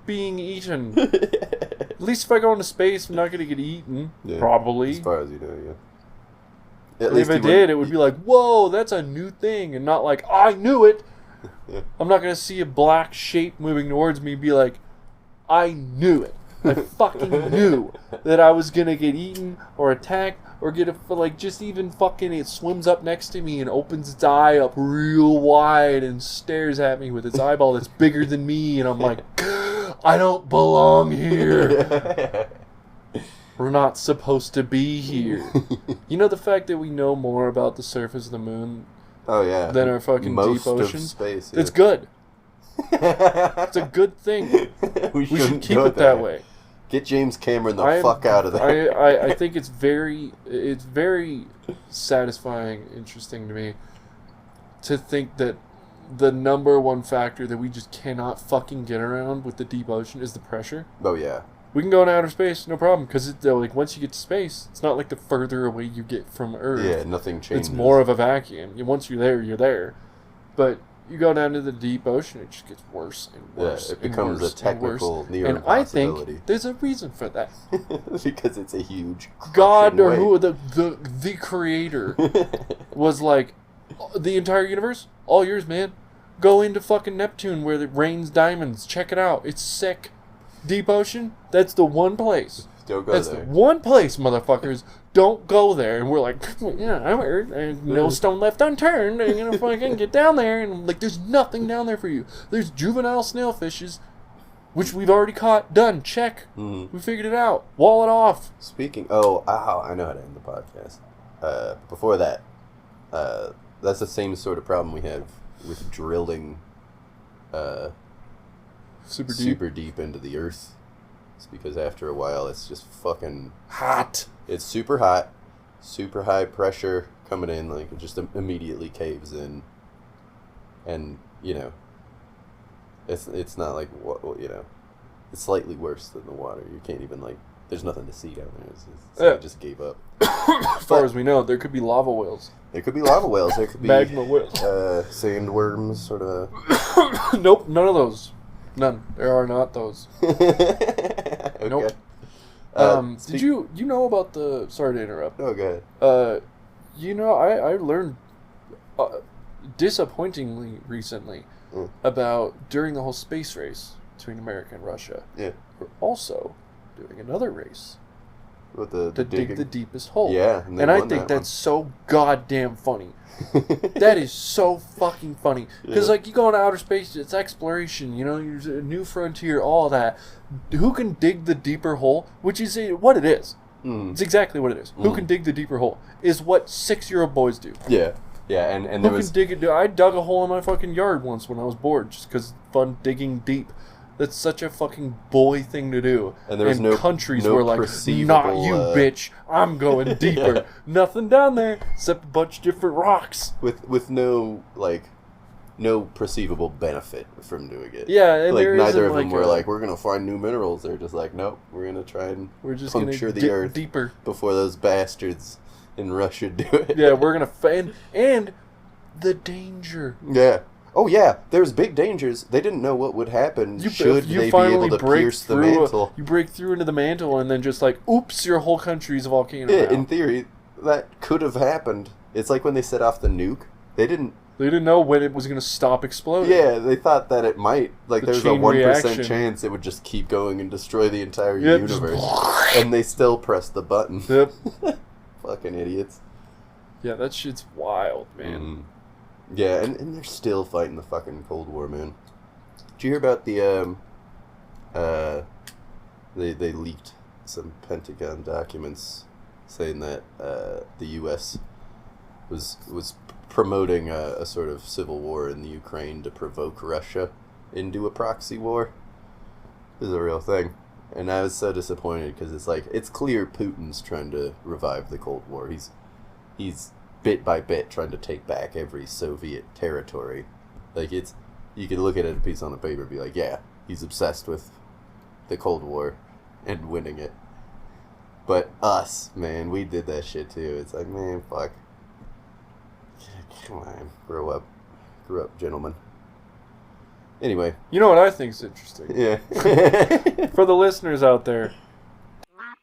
being eaten. At least if I go into space, I'm not going to get eaten. Yeah, probably. As far as you know, yeah. If it did, it would be like, whoa, that's a new thing, and not like, I knew it. Yeah. I'm not going to see a black shape moving towards me and be like, I knew it. I fucking knew that I was going to get eaten or attacked or just even fucking it swims up next to me and opens its eye up real wide and stares at me with its eyeball that's bigger than me, and I'm like, I don't belong here. We're not supposed to be here. You know the fact that we know more about the surface of the moon than our fucking most deep ocean? Of space, It's good. It's a good thing. We should keep it that way. Get James Cameron the fuck out of there. I think it's very satisfying, interesting to me to think that the number one factor that we just cannot fucking get around with the deep ocean is the pressure. Oh, yeah. We can go into outer space, no problem, because like once you get to space, it's not like the further away you get from Earth. Yeah, nothing changes. It's more of a vacuum. Once you're there, you're there. But you go down to the deep ocean, it just gets worse and worse. Yeah, it becomes a technical near impossibility. And I think there's a reason for that. Because it's a huge God or who the creator was like, the entire universe, all yours, man. Go into fucking Neptune where it rains diamonds. Check it out. It's sick. Deep ocean, that's the one place. Don't go that's there. The one place, motherfuckers. Don't go there. And we're like, yeah, I heard. And no stone left unturned. And you're gonna fucking get down there. And like, there's nothing down there for you. There's juvenile snailfishes, which we've already caught. Done. Check. Mm-hmm. We figured it out. Wall it off. Speaking. I know how to end the podcast. Before that, that's the same sort of problem we have with drilling. Super deep into the earth. It's because after a while it's just fucking hot. It's super hot, super high pressure coming in, like it just immediately caves in. And it's not like it's slightly worse than the water. You can't even there's nothing to see down there. It just gave up. As far as we know, there could be lava whales. There could be lava whales. There could be magma whales. Sandworms, sort of. Nope, none of those. None. There are not those. Okay. Nope. Did you know about the... Sorry to interrupt. Oh, go ahead. I learned disappointingly recently about during the whole space race between America and Russia. Yeah. We're also doing another race. With to dig the deepest hole. Yeah. And I think that's so goddamn funny. That is so fucking funny. Because, you go into outer space, it's exploration, there's a new frontier, all that. Who can dig the deeper hole? Which is what it is. It's exactly what it is. Who can dig the deeper hole is what 6-year-old boys do. Yeah. Yeah, and Who can dig it? I dug a hole in my fucking yard once when I was bored, just because fun digging deep. That's such a fucking boy thing to do. And there was no countries no were like, not you, bitch. I'm going deeper. Nothing down there except a bunch of different rocks. With no, like, no perceivable benefit from doing it. Yeah, and like, there neither of like them were like, we're going to find new minerals. They're just like, nope, we're going to try and puncture the earth deeper before those bastards in Russia do it. Yeah, we're going to... And the danger. Yeah. Oh, yeah, there's big dangers. They didn't know what would happen should they be able to pierce the mantle. You break through into the mantle and then just like, oops, your whole country's a volcano Yeah, now. in theory, that could have happened. It's like when they set off the nuke. They didn't know when it was going to stop exploding. Yeah, they thought that it might. Like, there's a 1% reaction. chance it would just keep going and destroy the entire universe. And they still pressed the button. Yep. Fucking idiots. Yeah, that shit's wild, man. Mm. Yeah, and they're still fighting the fucking Cold War, man. Did you hear about the, they leaked some Pentagon documents saying that, the U.S. was promoting a sort of civil war in the Ukraine to provoke Russia into a proxy war? This is a real thing. And I was so disappointed because it's like, it's clear Putin's trying to revive the Cold War. He's bit by bit trying to take back every Soviet territory. Like, it's, you can look at it a piece on a paper and be like, yeah, he's obsessed with the Cold War and winning it. But us, man, we did that shit too. It's like, man, fuck. Come on, grow up, gentlemen. Anyway, you know what I think's interesting? Yeah. For the listeners out there,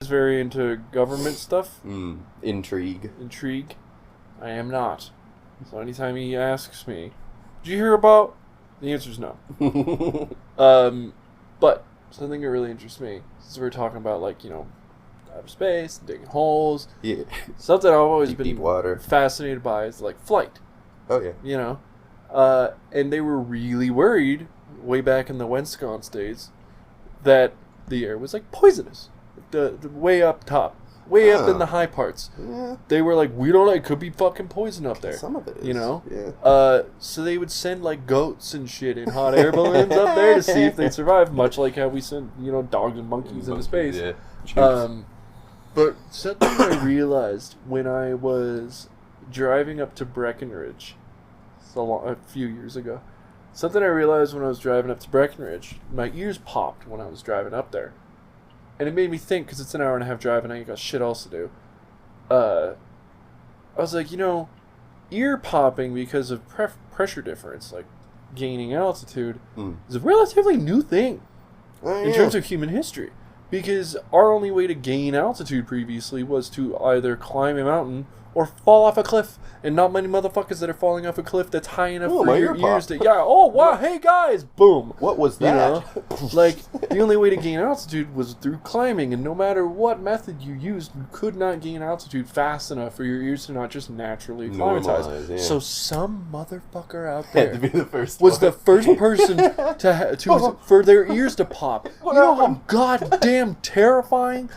is very into government stuff. Intrigue. I am not. So anytime he asks me, "Did you hear about?" The answer's no. But something that really interests me, since we're talking about, like, outer space, digging holes. Yeah. Something I've always been deep water. fascinated by is like flight. Oh yeah. And they were really worried way back in the Ensconce days that the air was like poisonous. The way up top. Way up in the high parts. Yeah. They were like, we don't know, it could be fucking poison up there. Some of it is. Yeah. So they would send like goats and shit in hot air balloons up there to see if they'd survive, much like how we send, dogs and monkeys into space. Yeah. But something I realized when I was driving up to Breckenridge a few years ago. Something I realized when I was driving up to Breckenridge, my ears popped when I was driving up there. And it made me think, because it's an hour and a half drive and I ain't got shit else to do. I was like, ear popping because of pressure difference, like gaining altitude, is a relatively new thing in terms of human history. Because our only way to gain altitude previously was to either climb a mountain or fall off a cliff. And not many motherfuckers that are falling off a cliff that's high enough for your ears to... Yeah, oh, wow, hey guys, boom. What was that? Like, the only way to gain altitude was through climbing. And no matter what method you used, you could not gain altitude fast enough for your ears to not just naturally acclimatize. Yeah. So some motherfucker out there had to be the first was the first person for their ears to pop. You know how goddamn terrifying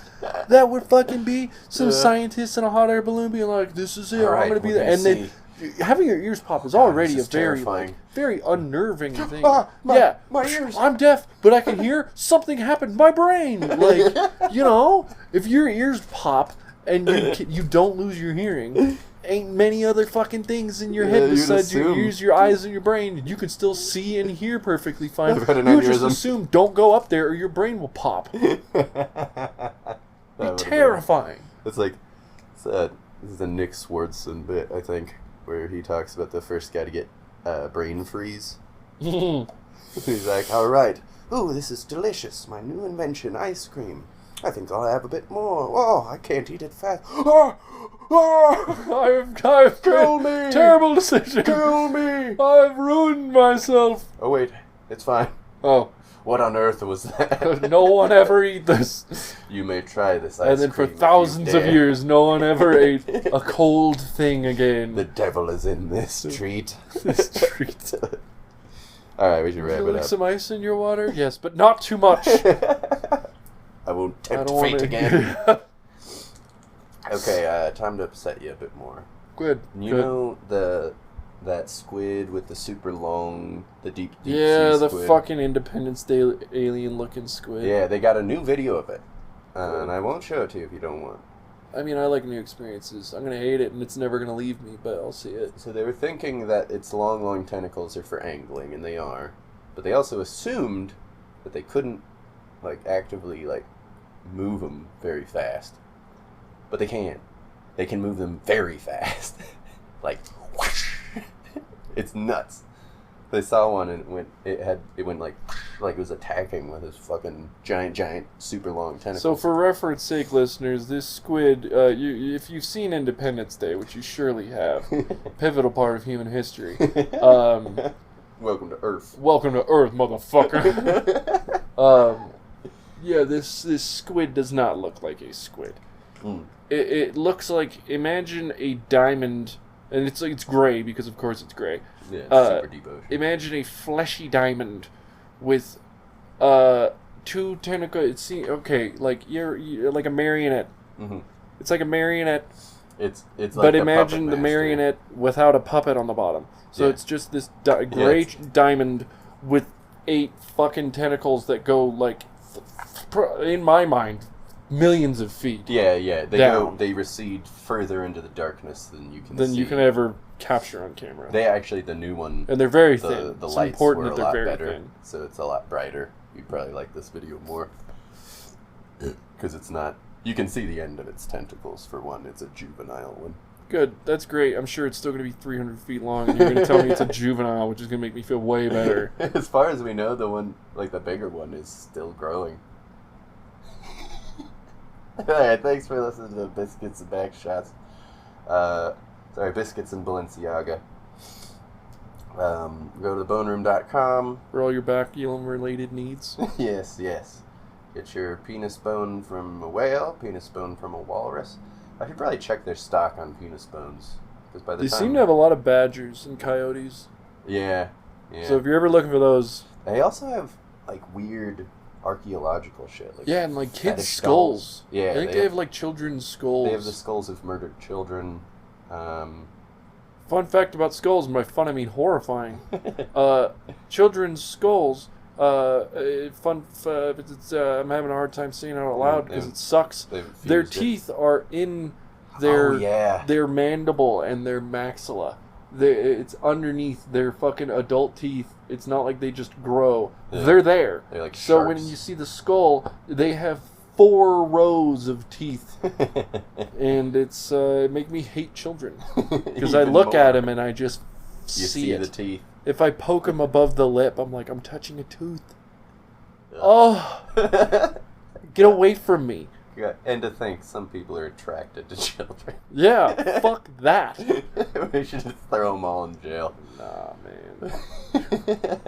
that would fucking be? Some scientists in a hot air balloon being like, this is it, I'm going to be there. And then having your ears pop is already a very, very unnerving thing. My ears. I'm deaf, but I can hear something happen to my brain. Like, if your ears pop and you don't lose your hearing, ain't many other fucking things in your head besides your ears, your eyes, and your brain. You can still see and hear perfectly fine. You just assume don't go up there or your brain will pop. Terrifying. It's like, this is a Nick Swardson bit, I think, where he talks about the first guy to get brain freeze. He's like, all right, ooh, this is delicious, my new invention, ice cream. I think I'll have a bit more. Oh, I can't eat it fast. I've kill me. Terrible decision. Kill me. I've ruined myself. Oh wait, it's fine. Oh. What on earth was that? No one ever eat this. You may try this ice And then for cream thousands of years, no one ever ate a cold thing again. The devil is in this treat. This treat. Alright, we should wrap it up. Some ice in your water? Yes, but not too much. I won't tempt fate again. Okay, time to upset you a bit more. Good. You know that squid with the super long, the deep yeah, sea the squid? fucking Independence Day alien-looking squid. Yeah, they got a new video of it. And I won't show it to you if you don't want. I mean, I like new experiences. I'm going to hate it, and it's never going to leave me, but I'll see it. So they were thinking that its long tentacles are for angling, and they are. But they also assumed that they couldn't, actively, move them very fast. But they can. They can move them very fast. Whoosh! It's nuts. They saw one and it went like it was attacking with his fucking giant, super long tentacles. So for reference sake, listeners, this squid, if you've seen Independence Day, which you surely have, pivotal part of human history. Welcome to Earth. Welcome to Earth, motherfucker. Yeah, this squid does not look like a squid. Mm. It looks like, imagine a diamond, and it's gray because of course it's gray. Yeah, super deep ocean. Imagine a fleshy diamond with two tentacles. Okay, you're like a marionette. Mm-hmm. It's like a marionette. It's like but imagine the marionette without a puppet on the bottom. So it's just this gray diamond with 8 fucking tentacles that go in my mind, millions of feet. Yeah. They recede further into the darkness than you can see. You can ever capture on camera. They actually, the new one, and they're very thin. The it's lights important were that a they're lot very better, thin. so it's a lot brighter. You'd probably like this video more because it's not. You can see the end of its tentacles for one. It's a juvenile one. Good. That's great. I'm sure it's still going to be 300 feet long, and you're going to tell me it's a juvenile, which is going to make me feel way better. As far as we know, the one, the bigger one, is still growing. Alright, thanks for listening to Biscuits and Backshots. Biscuits and Balenciaga. Go to theboneroom.com. For all your baculum-related needs. Yes. Get your penis bone from a whale, penis bone from a walrus. I should probably check their stock on penis bones. They seem to have a lot of badgers and coyotes. Yeah. So if you're ever looking for those... They also have, weird archaeological shit. And, kids' skulls. Yeah. I think they have, children's skulls. They have the skulls of murdered children. Fun fact about skulls, and by fun I mean horrifying. Children's skulls... I'm having a hard time saying it out loud because it sucks. Their teeth are in their mandible and their maxilla. It's underneath their fucking adult teeth. It's not like they just grow. Yeah. They're there. They're like so sharks. When you see the skull, they have 4 rows of teeth, and it's make me hate children because I look at them and I just see it. The teeth. If I poke him above the lip, I'm like, I'm touching a tooth. Oh, get away from me. Yeah, and to think some people are attracted to children. Yeah, fuck that. We should just throw them all in jail. Nah, man.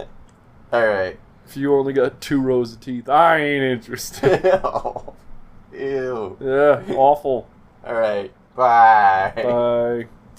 Alright. If you only got 2 rows of teeth, I ain't interested. Oh, ew. Yeah, awful. Alright, bye. Bye.